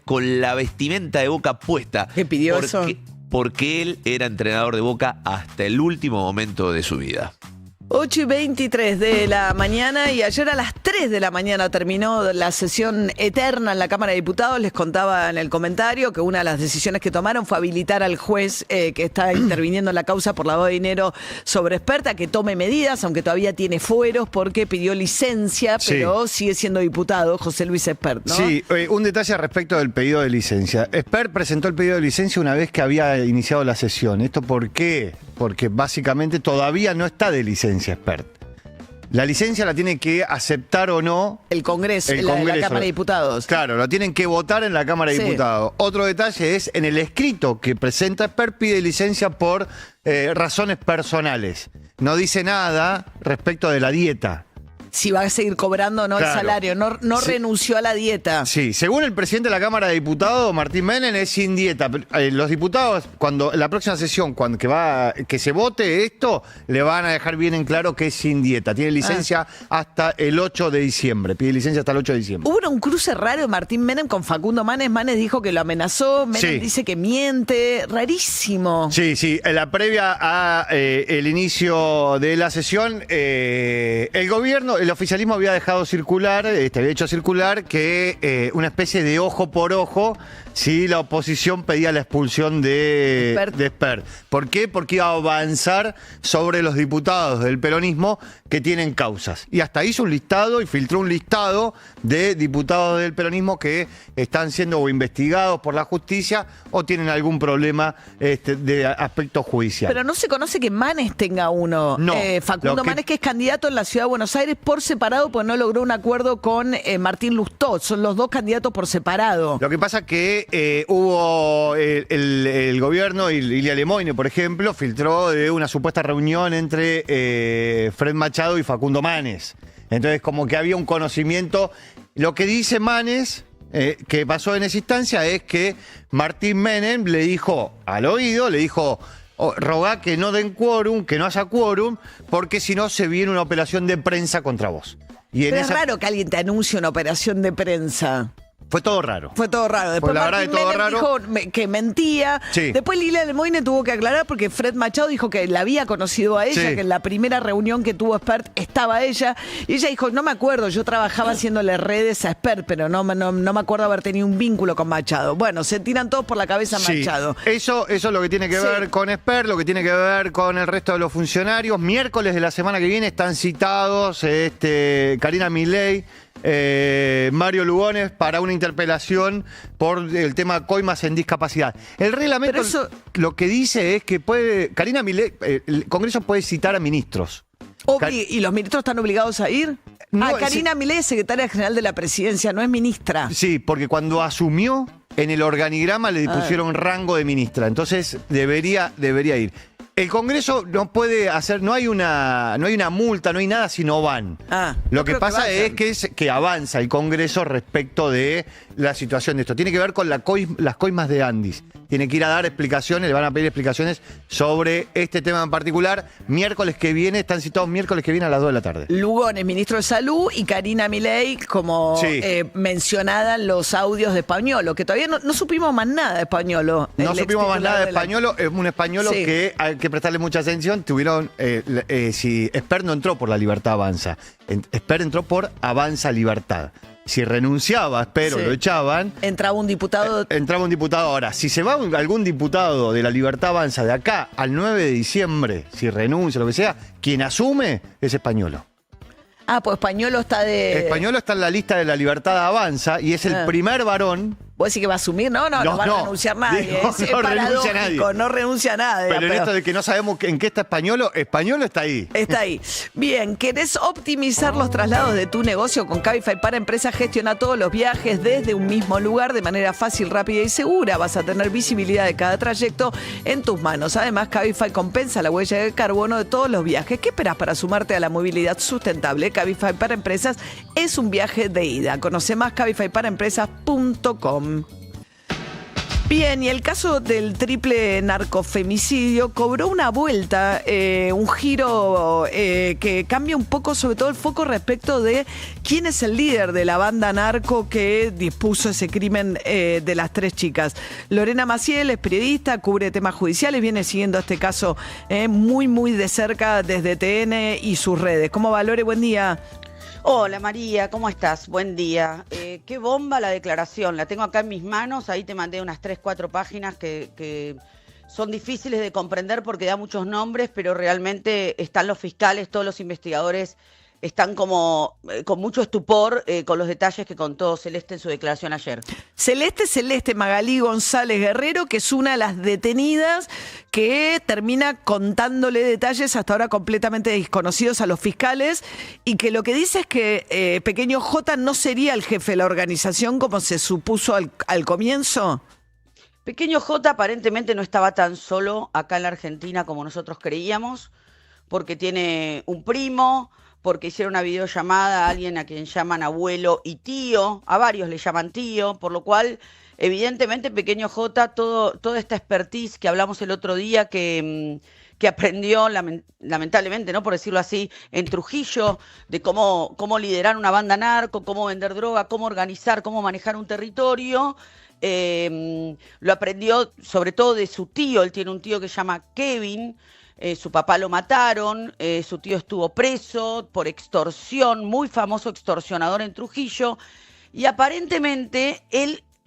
con la vestimenta de Boca puesta. ¿Qué pidió eso? Porque él era entrenador de Boca hasta el último momento de su vida. 8:23 de la mañana y ayer a las 3 de la mañana terminó la sesión eterna en la Cámara de Diputados. Les contaba en el comentario que una de las decisiones que tomaron fue habilitar al juez que está interviniendo en la causa por lavado de dinero sobre Experta que tome medidas, aunque todavía tiene fueros porque pidió licencia, pero sigue siendo diputado José Luis Espert, ¿no? Sí, un detalle respecto del pedido de licencia. Espert presentó el pedido de licencia una vez que había iniciado la sesión. ¿Esto por qué? Porque básicamente todavía no está de licencia Espert. La licencia la tiene que aceptar o no el Congreso, la Cámara de Diputados. Claro, lo tienen que votar en la Cámara de Diputados. Otro detalle es, en el escrito que presenta Espert pide licencia por razones personales. No dice nada respecto de la dieta. si va a seguir cobrando o no el Claro. salario. No Sí. renunció a la dieta. Sí, según el presidente de la Cámara de Diputados, Martín Menem, es sin dieta. Los diputados, cuando la próxima sesión, que se vote esto, le van a dejar bien en claro que es sin dieta. Tiene licencia hasta el 8 de diciembre. Pide licencia hasta el 8 de diciembre. Hubo un cruce raro de Martín Menem con Facundo Manes. Manes dijo que lo amenazó. Menem Sí. dice que miente. Rarísimo. Sí, en la previa a el inicio de la sesión, el gobierno, el oficialismo había dejado circular, había hecho circular que una especie de ojo por ojo si la oposición pedía la expulsión de Espert. ¿Por qué? Porque iba a avanzar sobre los diputados del peronismo que tienen causas. Y hasta hizo un listado y filtró un listado de diputados del peronismo que están siendo o investigados por la justicia o tienen algún problema de aspecto judicial. Pero no se conoce que Manes tenga uno. No, Facundo lo que- Manes, que es candidato en la Ciudad de Buenos Aires por separado, pues no logró un acuerdo con Martín Lustó. Son los dos candidatos por separado. Lo que pasa que hubo el gobierno, y Ilia Lemoine, por ejemplo, filtró de una supuesta reunión entre Fred Machado y Facundo Manes. Entonces, como que había un conocimiento. Lo que dice Manes, que pasó en esa instancia, es que Martín Menem le dijo al oído, rogá que no den quórum, que no haya quórum, porque si no se viene una operación de prensa contra vos. Y en Pero es esa raro que alguien te anuncie una operación de prensa. fue todo raro. Fue todo raro. Después la verdad Martín de todo Menem raro. dijo que mentía. Sí. Después Lilia Lemoine tuvo que aclarar porque Fred Machado dijo que la había conocido a ella, Sí. que en la primera reunión que tuvo Espert estaba ella. Y ella dijo, no me acuerdo, yo trabajaba haciéndole redes a Espert, pero no me acuerdo haber tenido un vínculo con Machado. Bueno, se tiran todos por la cabeza a Sí, Machado. Eso es lo que tiene que Sí. ver con Espert, lo que tiene que ver con el resto de los funcionarios. Miércoles de la semana que viene están citados Karina Milei, Mario Lugones para una interpelación por el tema coimas en discapacidad. El reglamento lo que dice es que Karina Milei, el Congreso puede citar a ministros. ¿Y los ministros están obligados a ir? No, Karina Milei es secretaria general de la presidencia, no es ministra. Sí, porque cuando asumió, en el organigrama le pusieron rango de ministra. Entonces debería ir. El Congreso no puede hacer, no hay una multa, no hay nada si no van. Lo que pasa es que avanza el Congreso respecto de la situación de esto. Tiene que ver con las coimas de Andis. Tiene que ir a dar explicaciones, le van a pedir explicaciones sobre este tema en particular. Miércoles que viene, están citados miércoles que viene a las 2 de la tarde. Lugones, ministro de Salud, y Karina Milei, como Sí. mencionada en los audios de Españolo, que todavía no supimos más nada de Españolo. No el supimos más extitular nada de de la- Españolo, es un españolo Sí. que hay que prestarle mucha atención. Si Espert no entró por la Libertad Avanza, Espert entró por Avanza Libertad. Si renunciaba, Espert, o Sí. lo echaban, entraba un diputado. Entraba un diputado. Ahora, si se va algún diputado de la Libertad Avanza de acá al 9 de diciembre, si renuncia, lo que sea, quien asume es Españolo. Pues Españolo está de. Españolo está en la lista de la Libertad Avanza y es el primer varón. ¿Vos decís que va a asumir? No va a renunciar nadie. Digo, es no renuncia paradójico, nadie. no renuncia nadie. Pero en esto de que no sabemos en qué está Españolo está ahí. Está ahí. Bien, ¿querés optimizar los traslados de tu negocio con Cabify para empresas? Gestiona todos los viajes desde un mismo lugar de manera fácil, rápida y segura. Vas a tener visibilidad de cada trayecto en tus manos. Además, Cabify compensa la huella de carbono de todos los viajes. ¿Qué esperás para sumarte a la movilidad sustentable? Cabify para empresas es un viaje de ida. Conoce más cabifyparaempresas.com. Bien, y el caso del triple narcofemicidio cobró una vuelta, un giro que cambia un poco, sobre todo el foco respecto de quién es el líder de la banda narco que dispuso ese crimen de las 3 chicas. Lorena Maciel es periodista, cubre temas judiciales, viene siguiendo este caso muy, muy de cerca desde TN y sus redes. ¿Cómo va, Lore? Buen día. Hola María, ¿cómo estás? Buen día. Qué bomba la declaración, la tengo acá en mis manos, ahí te mandé unas 3-4 páginas que son difíciles de comprender porque da muchos nombres, pero realmente están los fiscales, todos los investigadores están como con mucho estupor con los detalles que contó Celeste en su declaración ayer. Celeste Magalí González Guerrero, que es una de las detenidas que termina contándole detalles hasta ahora completamente desconocidos a los fiscales y que lo que dice es que Pequeño J no sería el jefe de la organización como se supuso al comienzo. Pequeño J aparentemente no estaba tan solo acá en la Argentina como nosotros creíamos, porque tiene un primo, porque hicieron una videollamada a alguien a quien llaman abuelo y tío, a varios le llaman tío, por lo cual, evidentemente, Pequeño J, toda esta expertise que hablamos el otro día que aprendió, lamentablemente, ¿no? Por decirlo así, en Trujillo, de cómo liderar una banda narco, cómo vender droga, cómo organizar, cómo manejar un territorio. Lo aprendió sobre todo de su tío. Él tiene un tío que se llama Kevin. Su papá lo mataron, su tío estuvo preso por extorsión, muy famoso extorsionador en Trujillo. Y aparentemente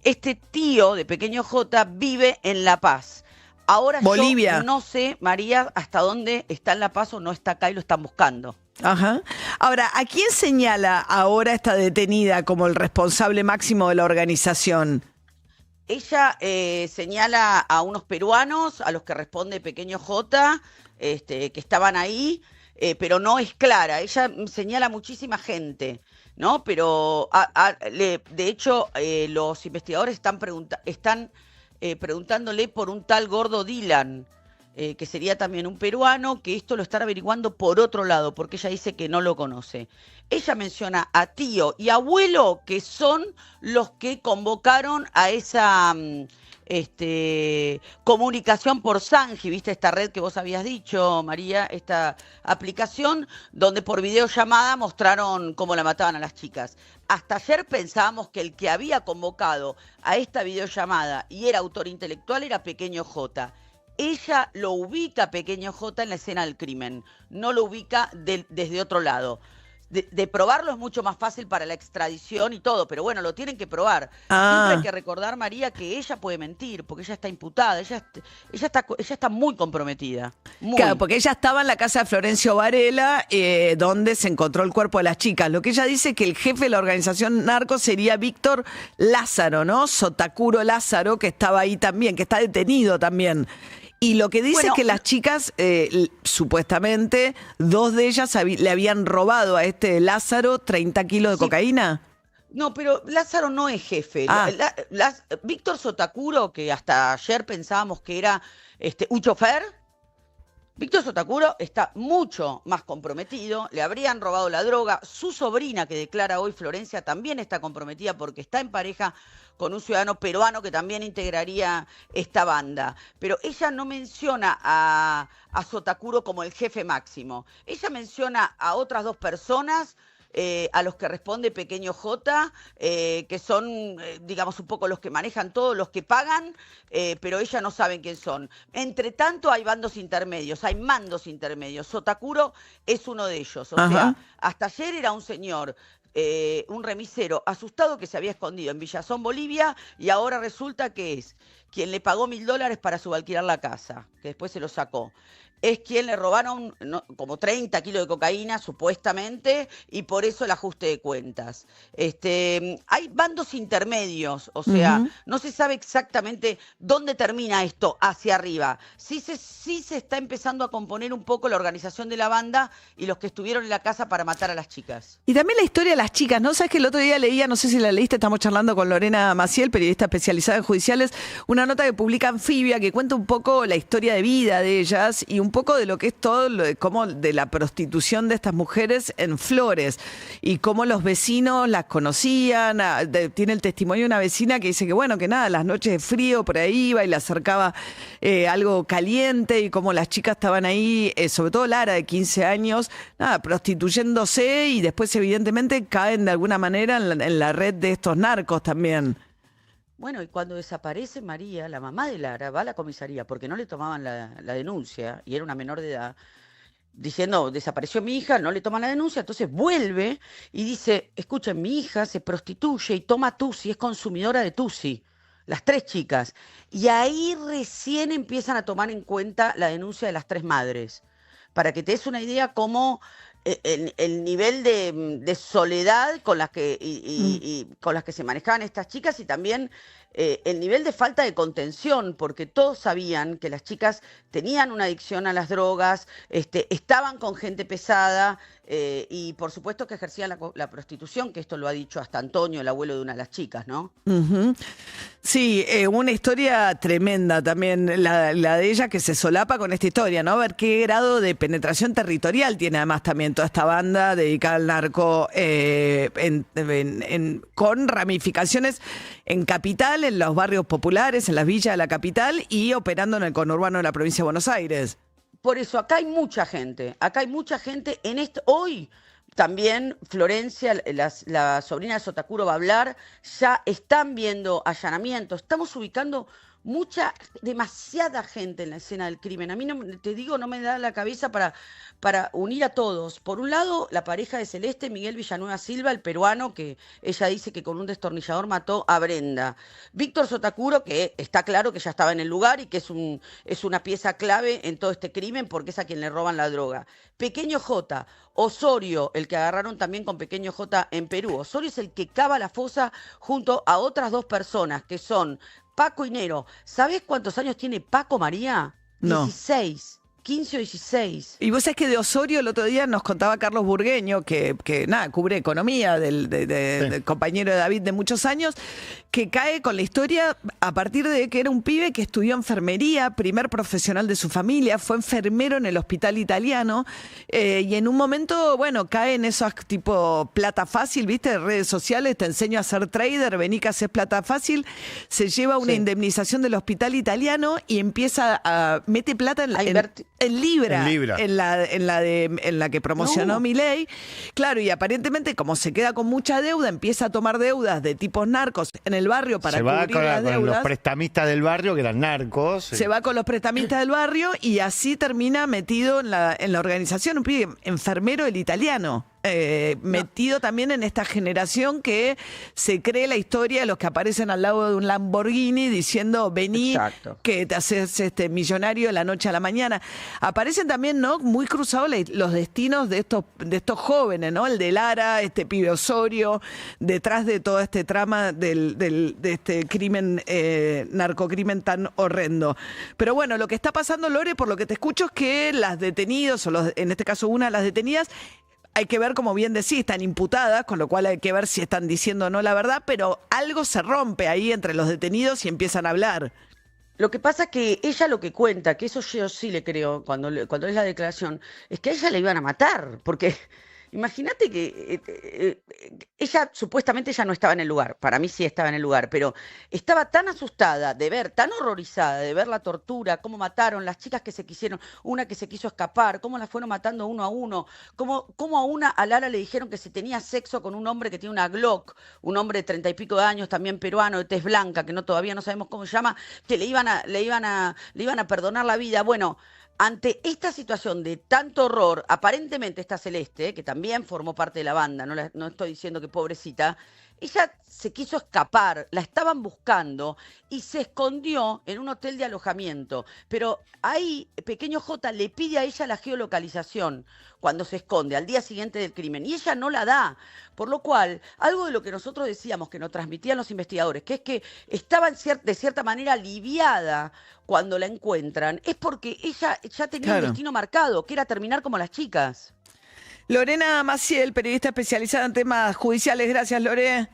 este tío de Pequeño J vive en La Paz. Ahora Bolivia. Yo no sé, María, hasta dónde está en La Paz o no está acá y lo están buscando. Ajá. Ahora, ¿a quién señala ahora esta detenida como el responsable máximo de la organización? Ella señala a unos peruanos, a los que responde Pequeño J, que estaban ahí, pero no es clara. Ella señala a muchísima gente, ¿no? Pero, de hecho, los investigadores están preguntándole por un tal Gordo Dylan, que sería también un peruano, que esto lo están averiguando por otro lado, porque ella dice que no lo conoce. Ella menciona a tío y abuelo, que son los que convocaron a esa comunicación por Sanji, ¿viste? Esta red que vos habías dicho, María, esta aplicación donde por videollamada mostraron cómo la mataban a las chicas. Hasta ayer pensábamos que el que había convocado a esta videollamada y era autor intelectual era Pequeño J. Ella lo ubica, Pequeño J, en la escena del crimen, no lo ubica desde otro lado. De probarlo es mucho más fácil para la extradición y todo, pero bueno, lo tienen que probar. Siempre hay que recordar, María, que ella puede mentir, porque ella está imputada, ella está muy comprometida. Muy. Claro, porque ella estaba en la casa de Florencio Varela, donde se encontró el cuerpo de las chicas. Lo que ella dice es que el jefe de la organización narco sería Víctor Lázaro, ¿no? Sotacuro Lázaro, que estaba ahí también, que está detenido también. Y lo que dice es que las chicas, supuestamente, 2 de ellas le habían robado a este Lázaro 30 kilos de cocaína. No, pero Lázaro no es jefe. Víctor Sotacuro, que hasta ayer pensábamos que era un chofer, Víctor Sotacuro está mucho más comprometido, le habrían robado la droga. Su sobrina, que declara hoy Florencia, también está comprometida porque está en pareja con un ciudadano peruano que también integraría esta banda. Pero ella no menciona a Sotacuro como el jefe máximo. Ella menciona a otras 2 personas, a los que responde Pequeño J, que son, digamos, un poco los que manejan todo, los que pagan, pero ella no sabe quién son. Entre tanto, hay bandos intermedios, hay mandos intermedios. Sotacuro es uno de ellos. O sea, hasta ayer era un señor, un remisero asustado que se había escondido en Villazón, Bolivia, y ahora resulta que es quien le pagó $1.000 para subalquilar la casa, que después se lo sacó. Es quien le robaron como 30 kilos de cocaína, supuestamente, y por eso el ajuste de cuentas. Hay bandos intermedios, o sea, no se sabe exactamente dónde termina esto hacia arriba. Sí se está empezando a componer un poco la organización de la banda y los que estuvieron en la casa para matar a las chicas. Y también la historia de las chicas, ¿no? Sabes que el otro día leía, no sé si la leíste, estamos charlando con Lorena Maciel, periodista especializada en judiciales, una nota que publica Anfibia que cuenta un poco la historia de vida de ellas y un poco de lo que es todo, como de la prostitución de estas mujeres en Flores y cómo los vecinos las conocían. Tiene el testimonio de una vecina que dice que bueno, que nada, las noches de frío por ahí iba y le acercaba algo caliente y cómo las chicas estaban ahí, sobre todo Lara de 15 años, nada, prostituyéndose y después evidentemente caen de alguna manera en la red de estos narcos también. Bueno, y cuando desaparece María, la mamá de Lara va a la comisaría porque no le tomaban la denuncia y era una menor de edad, diciendo, desapareció mi hija, no le toman la denuncia, entonces vuelve y dice, escuchen, mi hija se prostituye y toma tusi, es consumidora de tusi, las 3 chicas. Y ahí recién empiezan a tomar en cuenta la denuncia de las 3 madres, para que te des una idea cómo el nivel de soledad con las que con las que se manejaban estas chicas y también el nivel de falta de contención, porque todos sabían que las chicas tenían una adicción a las drogas, estaban con gente pesada, Y por supuesto que ejercían la prostitución, que esto lo ha dicho hasta Antonio, el abuelo de una de las chicas, ¿no? Ujú. Sí, una historia tremenda también, la de ella, que se solapa con esta historia, ¿no? A ver qué grado de penetración territorial tiene además también toda esta banda dedicada al narco, con ramificaciones en capital, en los barrios populares, en las villas de la capital y operando en el conurbano de la provincia de Buenos Aires. Por eso, acá hay mucha gente en esto. Hoy también Florencia, la sobrina de Sotakuro, va a hablar. Ya están viendo allanamientos. Estamos ubicando demasiada gente en la escena del crimen. A mí, no me da la cabeza para unir a todos. Por un lado, la pareja de Celeste, Miguel Villanueva Silva, el peruano, que ella dice que con un destornillador mató a Brenda. Víctor Sotakuro, que está claro que ya estaba en el lugar y que es una pieza clave en todo este crimen porque es a quien le roban la droga. Pequeño J, Osorio, el que agarraron también con Pequeño J en Perú. Osorio es el que cava la fosa junto a otras 2 personas, que son Paco y Nero. ¿Sabés cuántos años tiene Paco, María? No. 16. 15 o 16. Y vos sabés que de Osorio el otro día nos contaba Carlos Burgueño, que cubre economía del compañero de David de muchos años, que cae con la historia a partir de que era un pibe que estudió enfermería, primer profesional de su familia, fue enfermero en el hospital italiano, y en un momento, cae en esos tipo plata fácil, ¿viste? De redes sociales, te enseño a ser trader, vení que haces plata fácil, se lleva una indemnización del hospital italiano y empieza mete plata en Libra, en la que promocionó Milei. Claro, y aparentemente, como se queda con mucha deuda, empieza a tomar deudas de tipos narcos en el barrio para cubrir las deudas. Con los prestamistas del barrio, que eran narcos. Se va con los prestamistas del barrio y así termina metido en la organización, un pibe enfermero del italiano. Metido también en esta generación que se cree la historia de los que aparecen al lado de un Lamborghini diciendo vení, que te haces millonario de la noche a la mañana. Aparecen también, ¿no?, muy cruzados los destinos de estos jóvenes, ¿no? El de Lara, este pibe Osorio, detrás de todo este trama de este crimen, narcocrimen tan horrendo. Pero bueno, lo que está pasando, Lore, por lo que te escucho, es que las detenidos, en este caso una de las detenidas, hay que ver, como bien decís, están imputadas, con lo cual hay que ver si están diciendo o no la verdad, pero algo se rompe ahí entre los detenidos y empiezan a hablar. Lo que pasa es que ella lo que cuenta, que eso yo sí le creo cuando es la declaración, es que a ella le iban a matar, porque imagínate que ella supuestamente ya no estaba en el lugar, para mí sí estaba en el lugar, pero estaba tan asustada de ver, tan horrorizada de ver la tortura, cómo mataron las chicas que se quisieron, una que se quiso escapar, cómo las fueron matando uno a uno, cómo a Lara le dijeron que se tenía sexo con un hombre que tiene una Glock, un hombre de 30 y pico de años, también peruano, de tez blanca, que todavía no sabemos cómo se llama, que le iban a perdonar la vida. Bueno, ante esta situación de tanto horror, aparentemente esta Celeste, que también formó parte de la banda, no estoy diciendo que pobrecita, ella se quiso escapar, la estaban buscando y se escondió en un hotel de alojamiento. Pero ahí Pequeño J le pide a ella la geolocalización cuando se esconde, al día siguiente del crimen, y ella no la da. Por lo cual, algo de lo que nosotros decíamos, que nos transmitían los investigadores, que es que estaba de cierta manera aliviada cuando la encuentran, es porque ella ya tenía un destino marcado, que era terminar como las chicas. Lorena Maciel, periodista especializada en temas judiciales. Gracias, Lore.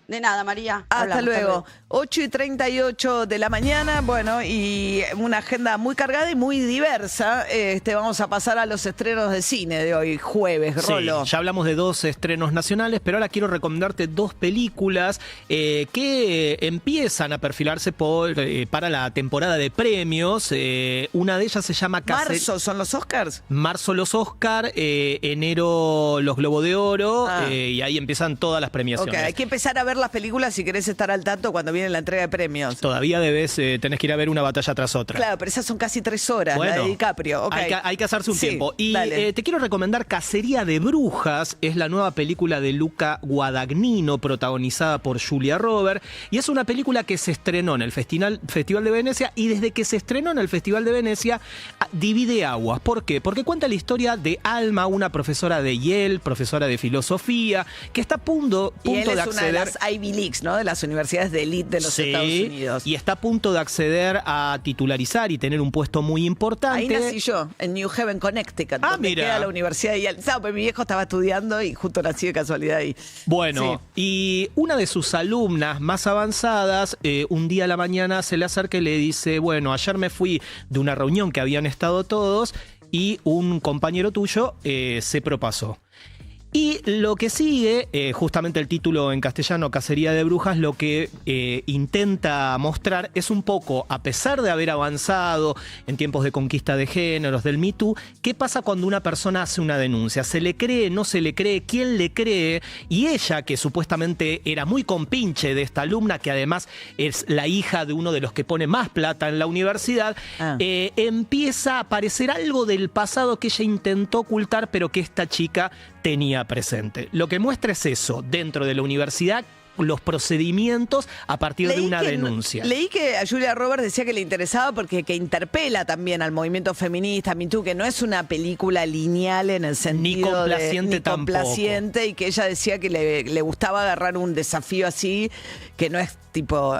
De nada, María. Hasta luego. 8:38 de la mañana, bueno, y una agenda muy cargada y muy diversa. Vamos a pasar a los estrenos de cine de hoy, jueves, Rolo. Sí, ya hablamos de 2 estrenos nacionales, pero ahora quiero recomendarte 2 películas que empiezan a perfilarse para la temporada de premios. Una de ellas se llama ¿Marzo son los Oscars? Marzo los Oscars, enero los Globo de Oro, y ahí empiezan todas las premiaciones. Ok, hay que empezar a ver las películas si querés estar al tanto cuando viene la entrega de premios. Todavía tenés que ir a ver una batalla tras otra. Claro, pero esas son casi 3 horas, la de DiCaprio. Okay. Hay que hacerse un tiempo. Y te quiero recomendar Cacería de Brujas, es la nueva película de Luca Guadagnino, protagonizada por Julia Roberts, y es una película que se estrenó en el Festival de Venecia, y desde que se estrenó en el Festival de Venecia divide aguas. ¿Por qué? Porque cuenta la historia de Alma, una profesora de Yale, profesora de filosofía, que está a punto de acceder Ivy Leagues, ¿no? De las universidades de élite de los Estados Unidos. Y está a punto de acceder a titularizar y tener un puesto muy importante. Ahí nací yo, en New Haven, Connecticut, donde mira. queda la universidad de Yale. Pues mi viejo estaba estudiando y justo nací de casualidad ahí. Bueno, y una de sus alumnas más avanzadas, un día a la mañana se le acerca y le dice, bueno, ayer me fui de una reunión que habían estado todos y un compañero tuyo se propasó. Y lo que sigue, justamente el título en castellano, Cacería de Brujas, lo que intenta mostrar es un poco, a pesar de haber avanzado en tiempos de conquista de géneros, del Me Too, ¿qué pasa cuando una persona hace una denuncia? ¿Se le cree, no se le cree? ¿Quién le cree? Y ella, que supuestamente era muy compinche de esta alumna, que además es la hija de uno de los que pone más plata en la universidad, empieza a aparecer algo del pasado que ella intentó ocultar, pero que esta chica tenía presente. Lo que muestra es eso, dentro de la universidad, los procedimientos a partir de una denuncia. Leí que a Julia Roberts decía que le interesaba porque que interpela también al movimiento feminista, Me Too, que no es una película lineal en el sentido complaciente de complaciente, y que ella decía que le gustaba agarrar un desafío así, que no es tipo...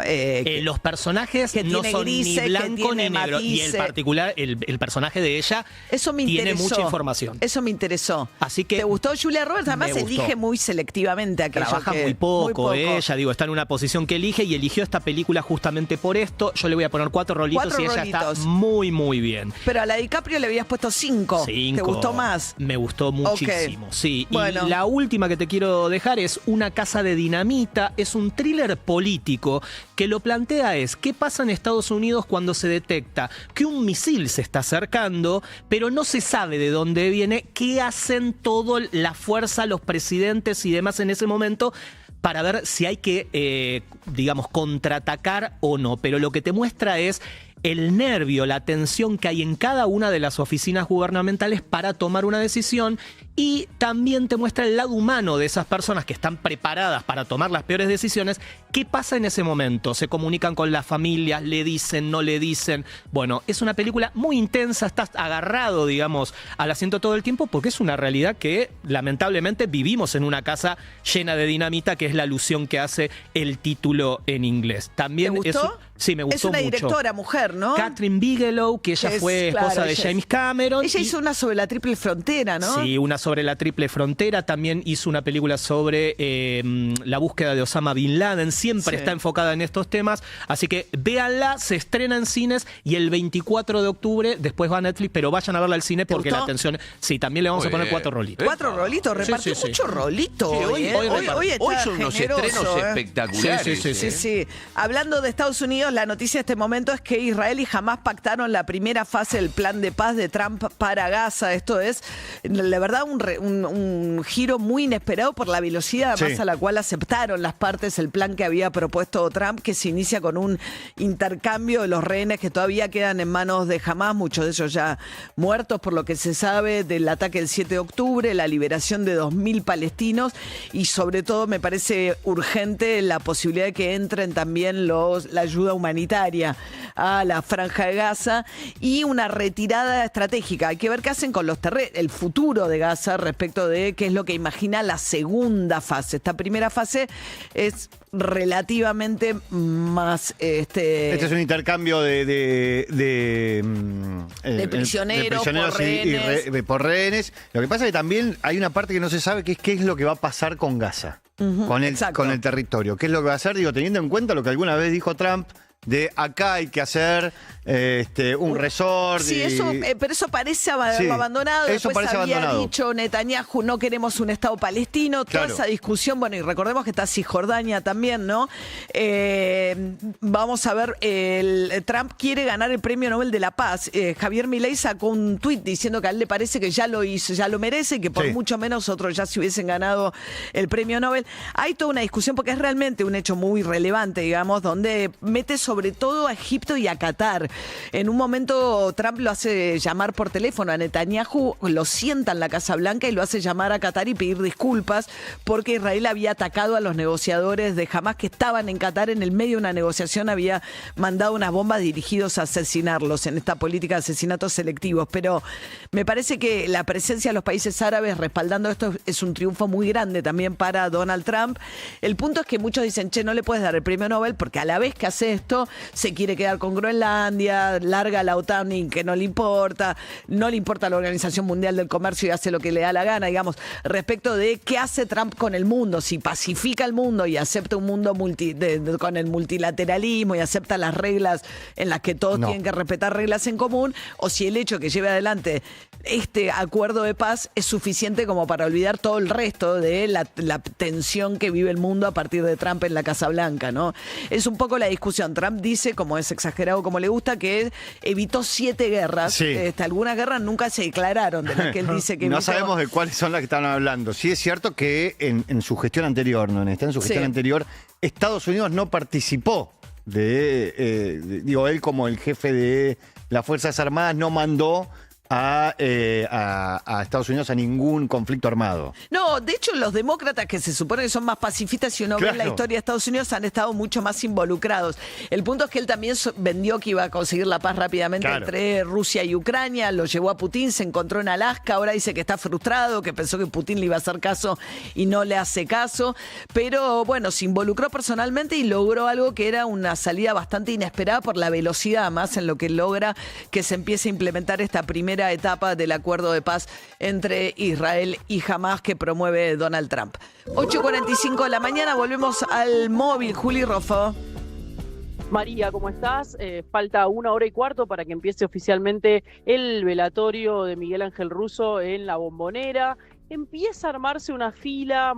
los personajes que no son grises, ni blanco ni negro. Matices. Y el particular, el personaje de ella eso me tiene interesó. mucha información. Eso me interesó. Así que ¿te gustó Julia Roberts? Además me gustó. elige muy selectivamente aquello. Trabaja muy poco. Ella, digo, está en una posición que elige y eligió esta película justamente por esto. Yo le voy a poner 4 rolitos y ella está muy, muy bien. Pero a la DiCaprio le habías puesto 5. ¿Te gustó más? Me gustó muchísimo, sí. Bueno. Y la última que te quiero dejar es Una casa de dinamita. Es un thriller político que lo plantea es, ¿qué pasa en Estados Unidos cuando se detecta que un misil se está acercando, pero no se sabe de dónde viene? ¿Qué hacen toda la fuerza, los presidentes y demás en ese momento para ver si hay que, digamos, contraatacar o no? Pero lo que te muestra es el nervio, la tensión que hay en cada una de las oficinas gubernamentales para tomar una decisión, y también te muestra el lado humano de esas personas que están preparadas para tomar las peores decisiones. ¿Qué pasa en ese momento? ¿Se comunican con las familias? ¿Le dicen? ¿No le dicen? Bueno, es una película muy intensa, estás agarrado, digamos, al asiento todo el tiempo, porque es una realidad que lamentablemente vivimos en una casa llena de dinamita, que es la alusión que hace el título en inglés. También ¿te gustó? Sí, me gustó mucho. Es una directora mujer, ¿no? Catherine Bigelow, que ella fue esposa de James Cameron. Ella hizo una sobre la Triple Frontera, ¿no? Sí, una sobre la Triple Frontera. También hizo una película sobre la búsqueda de Osama Bin Laden. Siempre está enfocada en estos temas. Así que véanla, se estrena en cines y el 24 de octubre después va a Netflix, pero vayan a verla al cine porque la atención... Sí, también le vamos a poner 4 rolitos. 4 rolitos, repartió mucho rolito. Hoy son unos estrenos espectaculares. Sí. Hablando de Estados Unidos, la noticia de este momento es que Israel y Hamás pactaron la primera fase del plan de paz de Trump para Gaza. Esto es, la verdad, un giro muy inesperado por la velocidad además a la cual aceptaron las partes el plan que había propuesto Trump, que se inicia con un intercambio de los rehenes que todavía quedan en manos de Hamás, muchos de ellos ya muertos por lo que se sabe del ataque del 7 de octubre, la liberación de 2.000 palestinos y sobre todo me parece urgente la posibilidad de que entren también la ayuda humanitaria a la Franja de Gaza y una retirada estratégica. Hay que ver qué hacen con el futuro de Gaza respecto de qué es lo que imagina la segunda fase. Esta primera fase es relativamente más... Este es un intercambio de prisioneros por rehenes. Por rehenes. Lo que pasa es que también hay una parte que no se sabe, que es qué es lo que va a pasar con Gaza, con el territorio. ¿Qué es lo que va a hacer? Digo, teniendo en cuenta lo que alguna vez dijo Trump, de acá hay que hacer un resort. Sí, pero eso parece haberlo abandonado. Eso después parece había abandonado. dicho Netanyahu, no queremos un Estado palestino. Toda esa discusión, bueno, y recordemos que está Cisjordania también, ¿no? Vamos a ver, Trump quiere ganar el Premio Nobel de la Paz. Javier Milei sacó un tuit diciendo que a él le parece que ya lo hizo, ya lo merece, que por mucho menos otros ya se hubiesen ganado el Premio Nobel. Hay toda una discusión porque es realmente un hecho muy relevante, digamos, donde mete sobre sobre todo a Egipto y a Qatar. En un momento Trump lo hace llamar por teléfono a Netanyahu, lo sienta en la Casa Blanca y lo hace llamar a Qatar y pedir disculpas porque Israel había atacado a los negociadores de Hamás que estaban en Qatar en el medio de una negociación, había mandado unas bombas dirigidos a asesinarlos en esta política de asesinatos selectivos. Pero me parece que la presencia de los países árabes respaldando esto es un triunfo muy grande también para Donald Trump. El punto es que muchos dicen, che, no le puedes dar el premio Nobel porque a la vez que hace esto se quiere quedar con Groenlandia, larga la OTAN y que no le importa la Organización Mundial del Comercio y hace lo que le da la gana, digamos, respecto de qué hace Trump con el mundo, si pacifica el mundo y acepta un mundo con el multilateralismo y acepta las reglas en las que todos tienen que respetar reglas en común, o si el hecho que lleve adelante este acuerdo de paz es suficiente como para olvidar todo el resto de la tensión que vive el mundo a partir de Trump en la Casa Blanca, ¿no? Es un poco la discusión. Trump dice, como es exagerado como le gusta, que evitó 7 guerras. Sí. Algunas guerras nunca se declararon de las que él dice que evitó. No sabemos de cuáles son las que están hablando. Sí es cierto que en su gestión anterior, anterior, Estados Unidos no participó él como el jefe de las Fuerzas Armadas no mandó a Estados Unidos a ningún conflicto armado. No, de hecho los demócratas, que se supone que son más pacifistas, si uno ve la historia de Estados Unidos, han estado mucho más involucrados. El punto es que él también vendió que iba a conseguir la paz rápidamente entre Rusia y Ucrania, lo llevó a Putin, se encontró en Alaska, ahora dice que está frustrado, que pensó que Putin le iba a hacer caso y no le hace caso, pero bueno, se involucró personalmente y logró algo que era una salida bastante inesperada por la velocidad más en lo que logra que se empiece a implementar esta primera etapa del acuerdo de paz entre Israel y Hamás que promueve Donald Trump. 8:45 de la mañana, volvemos al móvil. Juli Rofo. María, ¿cómo estás? Falta 1 hora y cuarto para que empiece oficialmente el velatorio de Miguel Ángel Russo en La Bombonera. Empieza a armarse una fila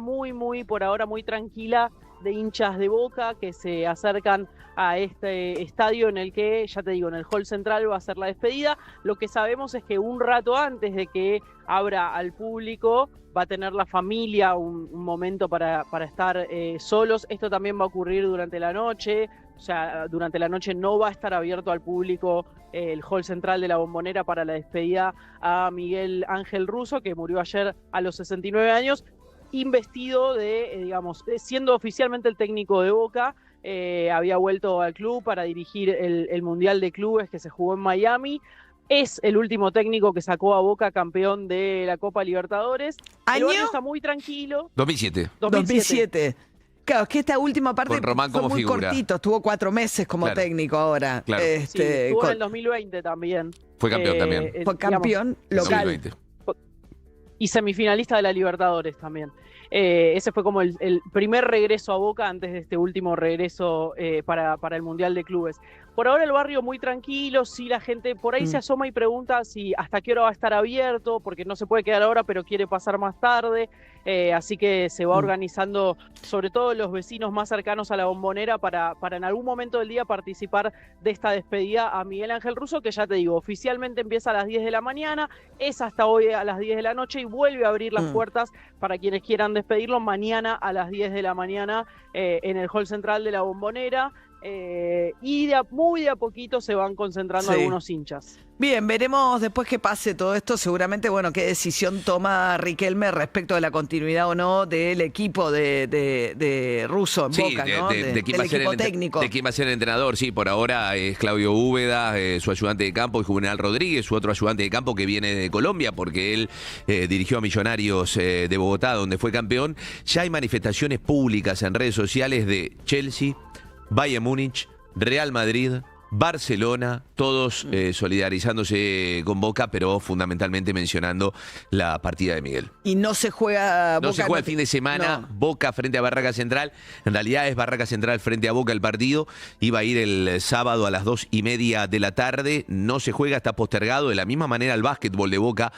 por ahora muy tranquila de hinchas de Boca que se acercan a este estadio en el que, ya te digo, en el hall central va a ser la despedida. Lo que sabemos es que un rato antes de que abra al público va a tener la familia un momento para estar solos. Esto también va a ocurrir durante la noche. O sea, durante la noche no va a estar abierto al público el hall central de La Bombonera para la despedida a Miguel Ángel Russo, que murió ayer a los 69 años, investido siendo oficialmente el técnico de Boca. Había vuelto al club para dirigir el Mundial de Clubes que se jugó en Miami. Es el último técnico que sacó a Boca campeón de la Copa Libertadores. El barrio está muy tranquilo. 2007. Claro, es que esta última parte fue muy figura. cortito, estuvo 4 meses como técnico ahora. Claro. Sí, estuvo en el 2020 también. Fue campeón también. Fue campeón local. 2020. Y semifinalista de la Libertadores también. Ese fue como el primer regreso a Boca antes de este último regreso para el Mundial de Clubes. Por ahora el barrio muy tranquilo, sí, la gente por ahí se asoma y pregunta si hasta qué hora va a estar abierto, porque no se puede quedar ahora, pero quiere pasar más tarde. Así que se va organizando, sobre todo los vecinos más cercanos a La Bombonera, para en algún momento del día participar de esta despedida a Miguel Ángel Russo, que ya te digo, oficialmente empieza a las 10 de la mañana, es hasta hoy a las 10 de la noche y vuelve a abrir las puertas para quienes quieran despedirlo mañana a las 10 de la mañana en el hall central de La Bombonera. Y muy de a poquito se van concentrando algunos hinchas. Bien, veremos después que pase todo esto, seguramente, qué decisión toma Riquelme respecto de la continuidad o no del equipo de Russo en Boca, ¿no? De quién va a ser el técnico. De quién va a ser el entrenador, sí, por ahora es Claudio Úbeda, su ayudante de campo, y Juvenal Rodríguez, su otro ayudante de campo que viene de Colombia, porque él dirigió a Millonarios de Bogotá, donde fue campeón. Ya hay manifestaciones públicas en redes sociales de Chelsea, Bayern Múnich, Real Madrid, Barcelona, todos solidarizándose con Boca, pero fundamentalmente mencionando la partida de Miguel. Y no se juega Boca. No se juega el fin de semana, Boca frente a Barraca Central. En realidad es Barraca Central frente a Boca el partido. Iba a ir el sábado a las 2:30 de la tarde. No se juega, está postergado. De la misma manera el básquetbol de Boca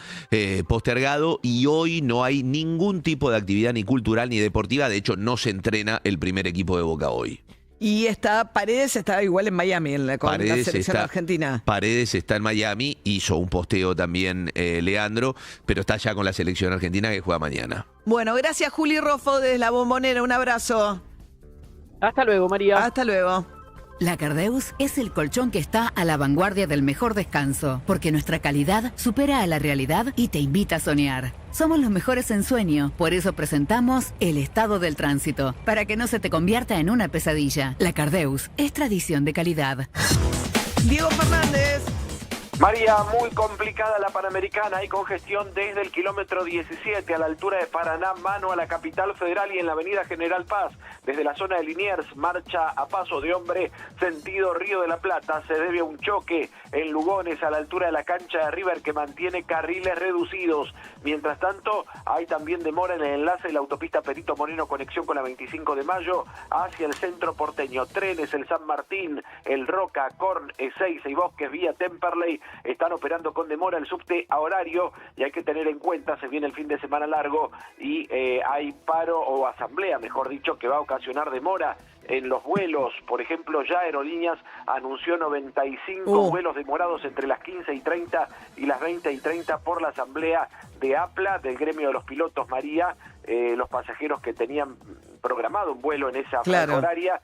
postergado. Y hoy no hay ningún tipo de actividad ni cultural ni deportiva. De hecho, no se entrena el primer equipo de Boca hoy. Y Paredes está igual en Miami con la selección argentina. Paredes está en Miami, hizo un posteo también Leandro, pero está ya con la selección argentina que juega mañana. Bueno, gracias Juli Rofo desde La Bombonera, un abrazo. Hasta luego, María. Hasta luego. La Cardeus es el colchón que está a la vanguardia del mejor descanso, porque nuestra calidad supera a la realidad y te invita a soñar. Somos los mejores en sueño, por eso presentamos el estado del tránsito, para que no se te convierta en una pesadilla. La Cardeus es tradición de calidad. Diego Fernández. María, muy complicada la Panamericana, hay congestión desde el kilómetro 17 a la altura de Paraná, mano a la capital federal y en la avenida General Paz. Desde la zona de Liniers, marcha a paso de hombre, sentido Río de la Plata, se debe a un choque en Lugones a la altura de la cancha de River que mantiene carriles reducidos. Mientras tanto, hay también demora en el enlace de la autopista Perito Moreno, conexión con la 25 de Mayo hacia el centro porteño. Trenes, el San Martín, el Roca, Corn, Ezeiza y Bosques vía Temperley están operando con demora el subte a horario y hay que tener en cuenta, se viene el fin de semana largo y hay paro o asamblea, mejor dicho, que va a ocasionar demora en los vuelos. Por ejemplo, ya Aerolíneas anunció 95 vuelos demorados entre las 15:30 y las 20:30 por la asamblea de APLA, del gremio de los pilotos, María. Los pasajeros que tenían programado un vuelo en esa franja horaria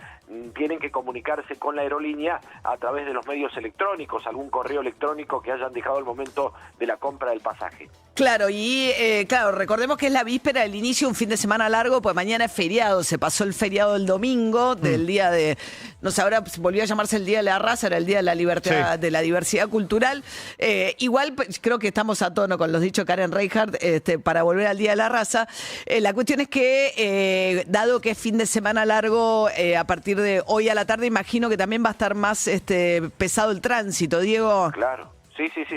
tienen que comunicarse con la aerolínea a través de los medios electrónicos, algún correo electrónico que hayan dejado al momento de la compra del pasaje. Claro, y recordemos que es la víspera del inicio de un fin de semana largo, pues mañana es feriado, se pasó el feriado del domingo, del día de, no sé, ahora volvió a llamarse el Día de la Raza, era el Día de la Libertad, de la Diversidad Cultural. Igual creo que estamos a tono con los dichos de Karen Reinhardt para volver al Día de la Raza. La cuestión es que, dado que es fin de semana largo, a partir de hoy a la tarde, imagino que también va a estar más pesado el tránsito, Diego. Claro.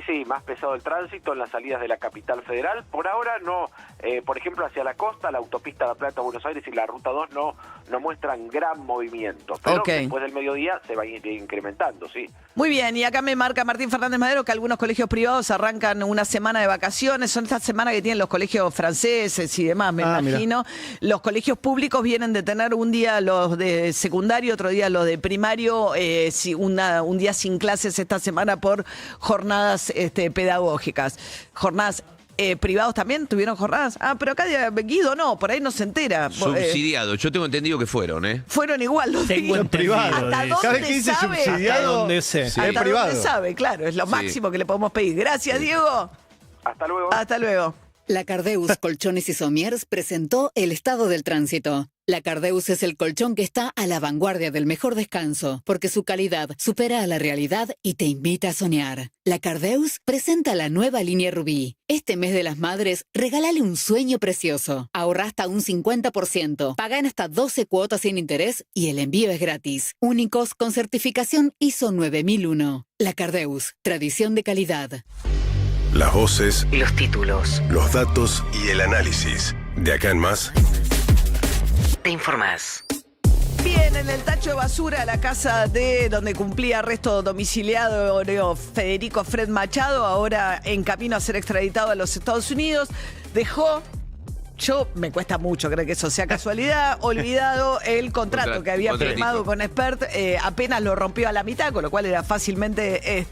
Sí, más pesado el tránsito en las salidas de la capital federal. Por ahora no, por ejemplo, hacia la costa, la autopista La Plata-Buenos Aires y la Ruta 2 no muestran gran movimiento. Pero después del mediodía se va a ir incrementando, sí. Muy bien, y acá me marca Martín Fernández Madero que algunos colegios privados arrancan una semana de vacaciones. Son estas semanas que tienen los colegios franceses y demás, me imagino. Mirá. Los colegios públicos vienen de tener un día los de secundario, otro día los de primario, un día sin clases esta semana por jornadas pedagógicas. Jornadas privados también tuvieron jornadas. Pero acá Guido no, por ahí no se entera. Subsidiado, yo tengo entendido que fueron, Fueron igual los tengo privados. ¿Hasta dónde sabe? Hasta dónde sé. Hasta dónde sabe, claro, es lo máximo que le podemos pedir. Gracias, Diego. Hasta luego. Hasta luego. La Cardeus Colchones y Somiers presentó el estado del tránsito. La Cardeus es el colchón que está a la vanguardia del mejor descanso, porque su calidad supera a la realidad y te invita a soñar. La Cardeus presenta la nueva línea Rubí. Este mes de las madres, regálale un sueño precioso. Ahorra hasta un 50%, paga en hasta 12 cuotas sin interés y el envío es gratis. Únicos con certificación ISO 9001. La Cardeus, tradición de calidad. Las voces, los títulos, los datos y el análisis. De acá en más, te informás. Bien, en el tacho de basura, la casa de donde cumplía arresto domiciliario Federico Fred Machado, ahora en camino a ser extraditado a los Estados Unidos, dejó... me cuesta mucho creer que eso sea casualidad, olvidado el contrato que había firmado con Expert, apenas lo rompió a la mitad, con lo cual era fácilmente...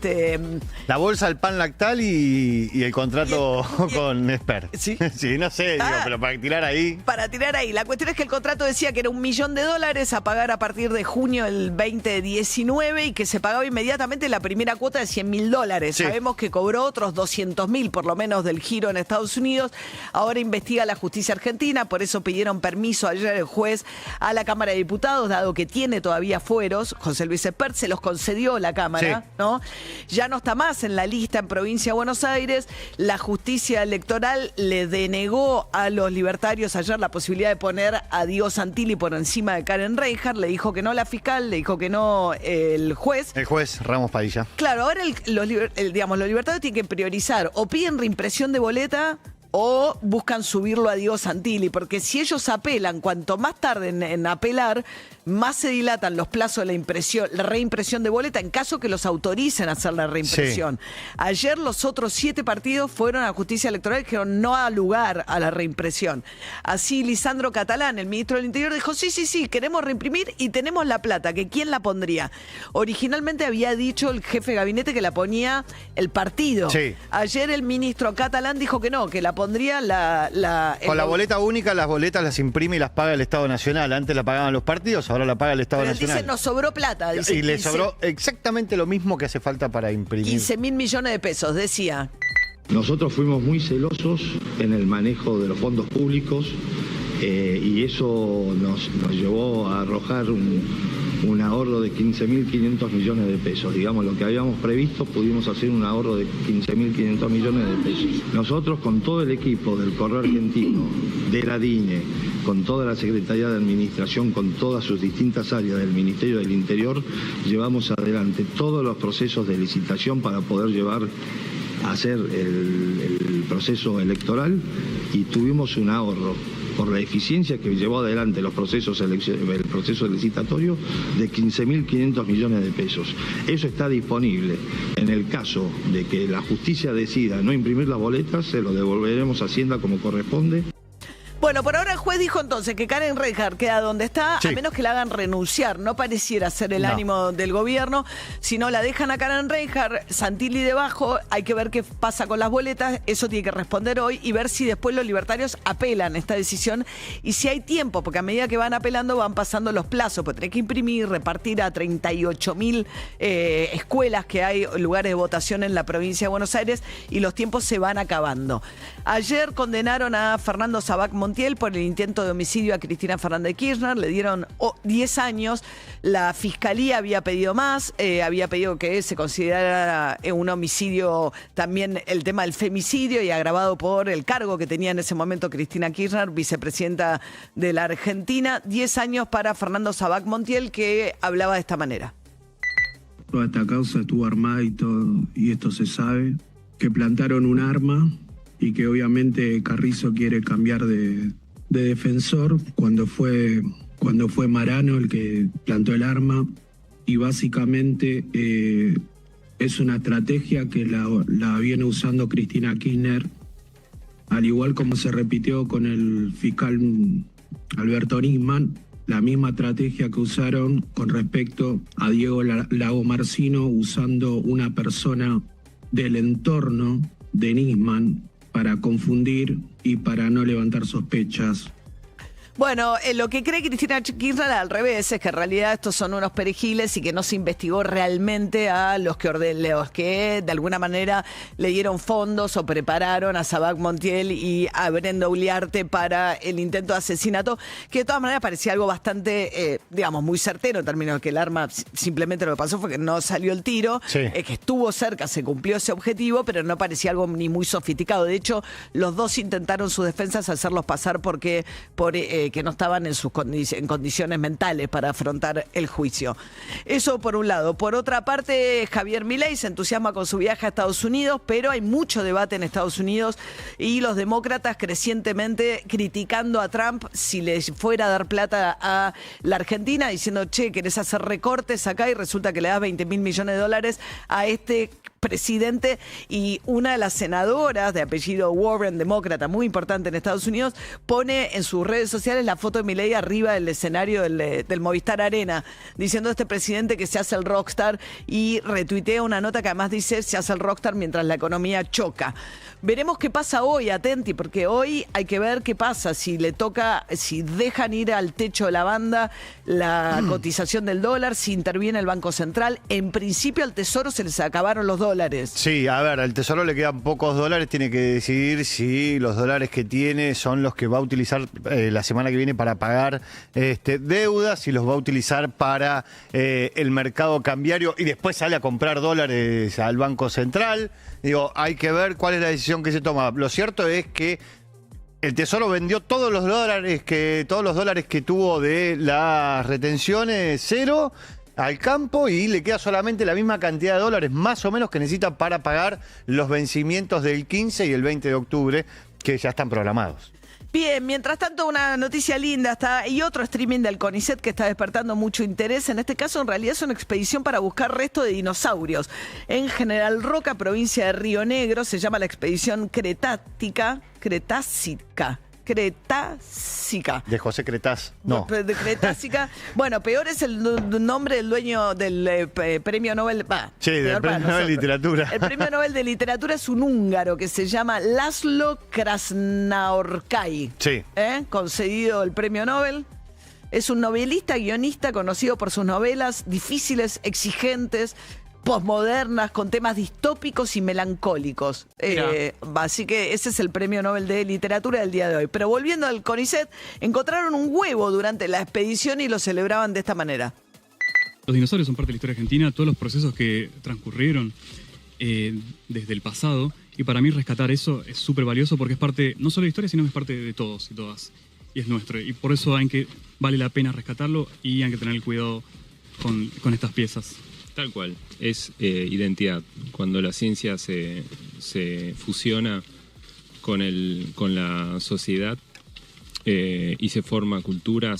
La bolsa, el pan lactal y el contrato con Expert. Sí, no sé, pero para tirar ahí... Para tirar ahí. La cuestión es que el contrato decía que era $1 millón a pagar a partir de junio del 2019 y que se pagaba inmediatamente la primera cuota de $100.000. Sí. Sabemos que cobró otros 200.000 por lo menos del giro en Estados Unidos. Ahora investiga la justicia argentina, por eso pidieron permiso ayer el juez a la Cámara de Diputados, dado que tiene todavía fueros. José Luis Espert se los concedió la Cámara, ¿no? Ya no está más en la lista en Provincia de Buenos Aires. La justicia electoral le denegó a los libertarios ayer la posibilidad de poner a Diego Santilli por encima de Karen Reinhardt. Le dijo que no la fiscal, le dijo que no el juez. El juez Ramos Padilla. Claro, ahora los libertarios tienen que priorizar o piden reimpresión de boleta o buscan subirlo a Diego Santilli, porque si ellos apelan, cuanto más tarden en apelar, más se dilatan los plazos de la reimpresión de boleta en caso que los autoricen a hacer la reimpresión. Sí. Ayer los otros 7 partidos fueron a la justicia electoral y dijeron no da lugar a la reimpresión. Así Lisandro Catalán, el ministro del Interior, dijo sí, queremos reimprimir y tenemos la plata, que ¿quién la pondría? Originalmente había dicho el jefe de gabinete que la ponía el partido. Sí. Ayer el ministro Catalán dijo que no, que la propondría Con la boleta única, las boletas las imprime y las paga el Estado Nacional. Antes la pagaban los partidos, ahora la paga el Estado Pero él Nacional. dice, nos sobró plata. Dice, y le sobró exactamente lo mismo que hace falta para imprimir. 15.000 millones de pesos, decía. Nosotros fuimos muy celosos en el manejo de los fondos públicos y eso nos llevó a arrojar un ahorro de 15.500 millones de pesos. Digamos, lo que habíamos previsto, pudimos hacer un ahorro de 15.500 millones de pesos. Nosotros, con todo el equipo del Correo Argentino, de la DINE, con toda la Secretaría de Administración, con todas sus distintas áreas del Ministerio del Interior, llevamos adelante todos los procesos de licitación para poder llevar a hacer el proceso electoral y tuvimos un ahorro por la eficiencia que llevó adelante el proceso licitatorio de 15.500 millones de pesos. Eso está disponible. En el caso de que la justicia decida no imprimir las boletas, se lo devolveremos a Hacienda como corresponde. Bueno, por ahora el juez dijo entonces que Karen Reinhardt queda donde está, Sí. a menos que la hagan renunciar. No pareciera ser el ánimo del gobierno, sino la dejan a Karen Reinhardt, Santilli debajo, hay que ver qué pasa con las boletas, eso tiene que responder hoy y ver si después los libertarios apelan esta decisión y si hay tiempo, porque a medida que van apelando van pasando los plazos, porque tenés que imprimir, repartir a 38.000 escuelas que hay, lugares de votación en la provincia de Buenos Aires y los tiempos se van acabando. Ayer condenaron a Fernando Sabac Montiel por el intento de homicidio a Cristina Fernández de Kirchner, le dieron 10 años, la fiscalía había pedido más, había pedido que se considerara un homicidio también el tema del femicidio y agravado por el cargo que tenía en ese momento Cristina Kirchner, vicepresidenta de la Argentina. 10 años para Fernando Sabac Montiel, que hablaba de esta manera. Toda esta causa estuvo armada y todo, y esto se sabe, que plantaron un arma y que obviamente Carrizo quiere cambiar de defensor cuando fue Marano el que plantó el arma y básicamente es una estrategia que la viene usando Cristina Kirchner, al igual como se repitió con el fiscal Alberto Nisman, la misma estrategia que usaron con respecto a Diego Lagomarsino, usando una persona del entorno de Nisman para confundir y para no levantar sospechas. Bueno, lo que cree Cristina Kirchner al revés es que en realidad estos son unos perejiles y que no se investigó realmente a los que de alguna manera le dieron fondos o prepararon a Sabac Montiel y a Brenda Uliarte para el intento de asesinato, que de todas maneras parecía algo bastante, muy certero en términos de que el arma simplemente lo que pasó fue que no salió el tiro, que estuvo cerca, se cumplió ese objetivo, pero no parecía algo ni muy sofisticado. De hecho, los dos intentaron sus defensas hacerlos pasar que no estaban en condiciones mentales para afrontar el juicio. Eso por un lado. Por otra parte, Javier Milei se entusiasma con su viaje a Estados Unidos, pero hay mucho debate en Estados Unidos y los demócratas crecientemente criticando a Trump si le fuera a dar plata a la Argentina, diciendo, che, querés hacer recortes acá y resulta que le das $20.000 millones a este presidente. Y una de las senadoras de apellido Warren, demócrata, muy importante en Estados Unidos, pone en sus redes sociales la foto de Milei arriba del escenario del Movistar Arena, diciendo este presidente que se hace el rockstar, y retuitea una nota que además dice se hace el rockstar mientras la economía choca. Veremos qué pasa hoy, atenti, porque hoy hay que ver qué pasa, si dejan ir al techo de la banda la cotización del dólar, si interviene el Banco Central. En principio al Tesoro se les acabaron los dólares. Sí, a ver, al Tesoro le quedan pocos dólares, tiene que decidir si los dólares que tiene son los que va a utilizar la semana que viene para pagar deudas, si los va a utilizar para el mercado cambiario y después sale a comprar dólares al Banco Central. Digo, hay que ver cuál es la decisión que se toma. Lo cierto es que el Tesoro vendió todos los dólares que tuvo de las retenciones, cero, al campo, y le queda solamente la misma cantidad de dólares más o menos que necesita para pagar los vencimientos del 15 y el 20 de octubre que ya están programados. Bien, mientras tanto una noticia linda y otro streaming del CONICET que está despertando mucho interés. En este caso en realidad es una expedición para buscar restos de dinosaurios. En General Roca, provincia de Río Negro, se llama la expedición Cretácica. Cretácica. De José Cretaz. No. De Cretácica. Bueno, peor es el nombre del dueño del premio Nobel. Sí, del premio Nobel de Literatura. El premio Nobel de Literatura es un húngaro que se llama Laszlo Krasznaorkai. Sí. Concedido el premio Nobel. Es un novelista, guionista conocido por sus novelas difíciles, exigentes, posmodernas, con temas distópicos y melancólicos. Así que ese es el premio Nobel de Literatura del día de hoy. Pero volviendo al CONICET, encontraron un huevo durante la expedición y lo celebraban de esta manera. Los dinosaurios son parte de la historia argentina, todos los procesos que transcurrieron desde el pasado. Y para mí rescatar eso es súper valioso porque es parte, no solo de la historia, sino que es parte de todos y todas. Y es nuestro. Y por eso vale la pena rescatarlo y hay que tener cuidado con estas piezas. Tal cual, es identidad. Cuando la ciencia se fusiona con la sociedad y se forma cultura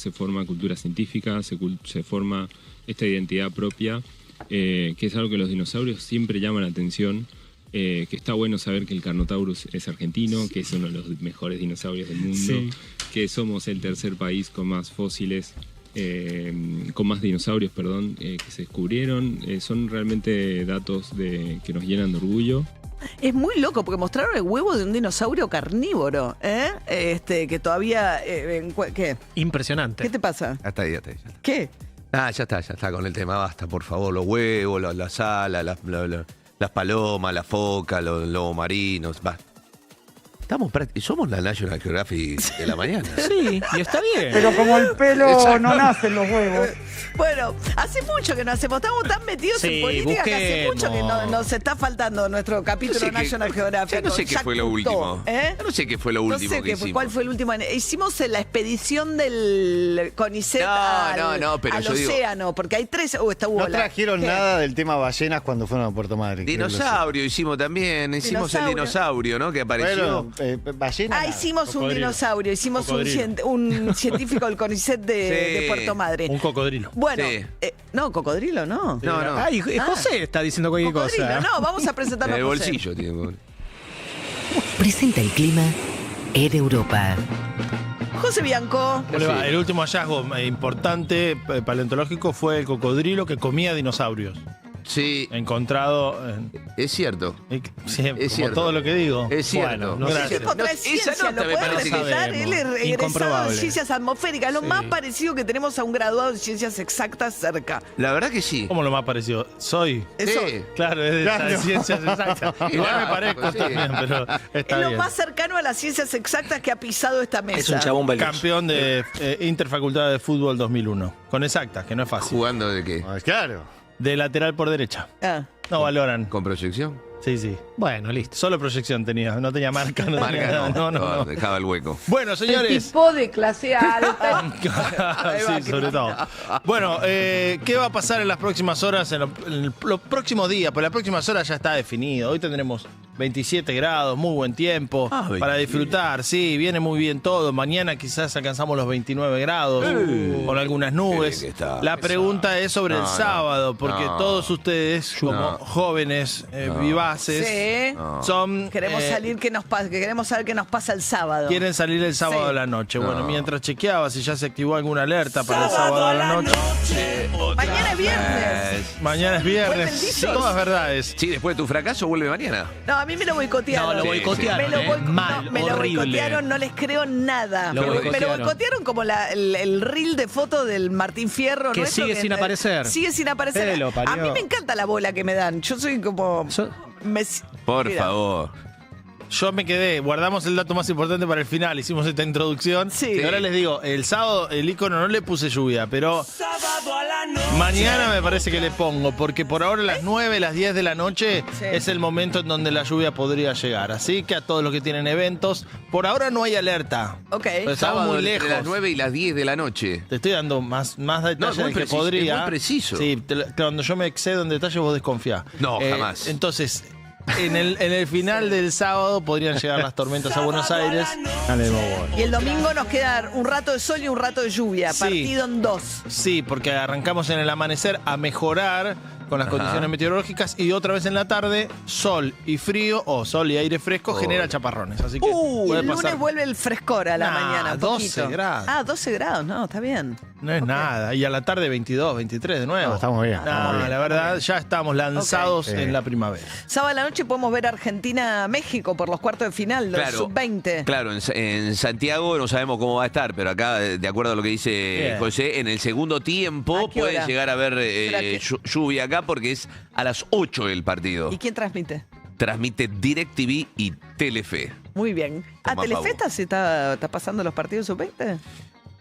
científica, se forma esta identidad propia, que es algo que los dinosaurios siempre llaman la atención, que está bueno saber que el Carnotaurus es argentino, que es uno de los mejores dinosaurios del mundo, que somos el tercer país con más fósiles. Con más dinosaurios, que se descubrieron. Son realmente datos que nos llenan de orgullo. Es muy loco porque mostraron el huevo de un dinosaurio carnívoro, que todavía... ¿Qué? Impresionante. ¿Qué te pasa? Hasta ahí. ¿Qué? Ya está con el tema, basta, por favor. Los huevos, las alas, las palomas, la foca, los lobos marinos, basta. Somos la National Geographic de la mañana. Sí, y está bien. Pero como el pelo no nace en los huevos. Bueno, hace mucho que no hacemos, estamos tan metidos en política que hace mucho que nos está faltando nuestro capítulo National Geographic. Ya no sé qué fue lo último. No sé qué fue que hicimos. ¿Cuál fue el último? Hicimos la expedición del CONICET al océano, porque hay 3. No trajeron nada del tema ballenas cuando fueron a Puerto Madryn. Dinosaurio hicimos también. Hicimos el dinosaurio, ¿no? Que apareció. Ballena. Hicimos un dinosaurio, hicimos un científico del CONICET de Puerto Madryn. Un cocodrilo. Bueno, no, cocodrilo no. No. Ay, José está diciendo cualquier cosa. No, vamos a presentarlo. En el bolsillo tiene. Presenta el clima en Europa. José Bianco. El último hallazgo importante paleontológico fue el cocodrilo que comía dinosaurios. Sí. Encontrado. Es cierto. Sí, es cierto. Todo lo que digo. Es cierto. Bueno, ese tipo trae ciencia, lo puede representar. Él es egresado en ciencias atmosféricas, lo más parecido que tenemos a un graduado en ciencias exactas cerca. La verdad que sí. ¿Cómo lo más parecido? Soy. Eso. Claro, es de ciencias exactas. Igual me parezco también, pero está bien. Es lo más cercano a las ciencias exactas que ha pisado esta mesa. Es un chabón veloz. Campeón de Interfacultad de Fútbol 2001. Con exactas, que no es fácil. ¿Jugando de qué? Claro. De lateral por derecha. No valoran. ¿Con proyección? Sí. Bueno, listo. Solo proyección tenía, no tenía marca. No. Dejaba el hueco. Bueno, señores. El tipo de clase alta. Sí, sobre todo. Bueno, ¿qué va a pasar en las próximas horas? En los próximos días, pues las próximas horas ya está definido. Hoy tendremos 27 grados, muy buen tiempo para disfrutar. Sí, viene muy bien todo. Mañana quizás alcanzamos los 29 grados con algunas nubes. La pregunta es sobre el sábado, porque todos ustedes, como jóvenes vivaces, queremos salir, queremos saber qué nos pasa el sábado. Quieren salir el sábado a la noche. Bueno, mientras chequeaba si ya se activó alguna alerta para el sábado a la noche. Mañana es viernes. Mañana es viernes. Todas verdades. Sí, después de tu fracaso vuelve mañana. No, a mí me lo boicotearon. No, lo boicotearon. Me lo boicotearon, no les creo nada. Me lo boicotearon como el reel de foto del Martín Fierro. Que sigue sin aparecer. Sigue sin aparecer. A mí me encanta la bola que me dan. Yo soy como... Por favor. Yo me quedé, guardamos el dato más importante para el final, hicimos esta introducción. Sí. Y ahora les digo, el sábado el icono no le puse lluvia, pero mañana me parece que le pongo, porque por ahora a las 9, las 10 de la noche es el momento en donde la lluvia podría llegar. Así que a todos los que tienen eventos, por ahora no hay alerta. Ok. Estamos Sábado muy lejos. entre las 9 y las 10 de la noche. Te estoy dando más detalles del que podría. Es muy preciso. Sí, cuando yo me excedo en detalles vos desconfiás. No, jamás. Entonces... En el final del sábado podrían llegar las tormentas a Buenos Aires. Y el domingo nos queda un rato de sol y un rato de lluvia, partido en 2. Sí, porque arrancamos en el amanecer a mejorar con las Ajá. condiciones meteorológicas y otra vez en la tarde, sol y frío o sol y aire fresco genera chaparrones. Así que Y puede el lunes pasar. vuelve el frescor a la mañana. 12 poquito. grados. Ah, 12 grados, no, está bien. No es nada. Y a la tarde 22, 23 de nuevo. No, estamos bien, No, estamos bien. la verdad, ya estamos lanzados Ok. en la primavera. Sábado a la noche podemos ver Argentina-México por los cuartos de final, los Claro. sub-20. Claro, en Santiago no sabemos cómo va a estar, pero acá, de acuerdo a lo que dice Bien. José, en el segundo tiempo ¿A qué puede hora? llegar a haber ¿Será que- lluvia acá porque es a las 8 el partido. ¿Y quién transmite? Transmite DirecTV y Telefe. Muy bien. ¿A Toma, Telefe está pasando los partidos sub-20?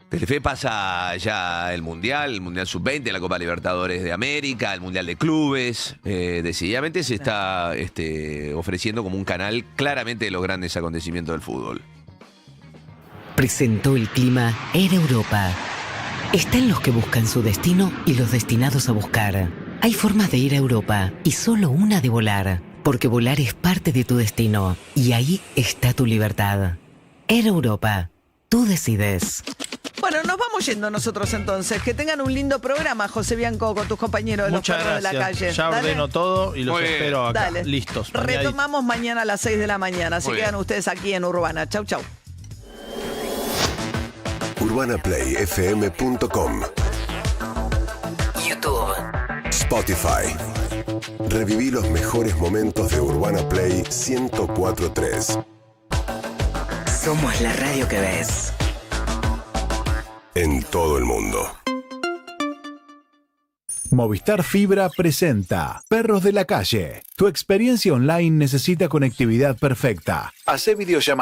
Telefe pasa ya el Mundial Sub-20, la Copa Libertadores de América, el Mundial de Clubes. Decididamente se está ofreciendo como un canal claramente de los grandes acontecimientos del fútbol. Presentó el clima Air Europa. Están los que buscan su destino y los destinados a buscar. Hay formas de ir a Europa y solo una de volar, porque volar es parte de tu destino y ahí está tu libertad. Air Europa. Tú decides. Bueno, nos vamos yendo nosotros entonces. Que tengan un lindo programa, José Bianco, con tus compañeros de Muchas los perros de la gracias. calle. Ya Dale. ordeno todo y los Muy bien. espero acá. Dale. Listos. bañaditos. Retomamos mañana a las 6 de la mañana. Así Muy quedan bien. ustedes aquí en Urbana. Chau, chau. UrbanaPlayFM.com, YouTube. Spotify. Reviví los mejores momentos de Urbana Play 104.3. Somos la radio que ves. En todo el mundo. Movistar Fibra presenta Perros de la Calle. Tu experiencia online necesita conectividad perfecta. Hacé videollamadas.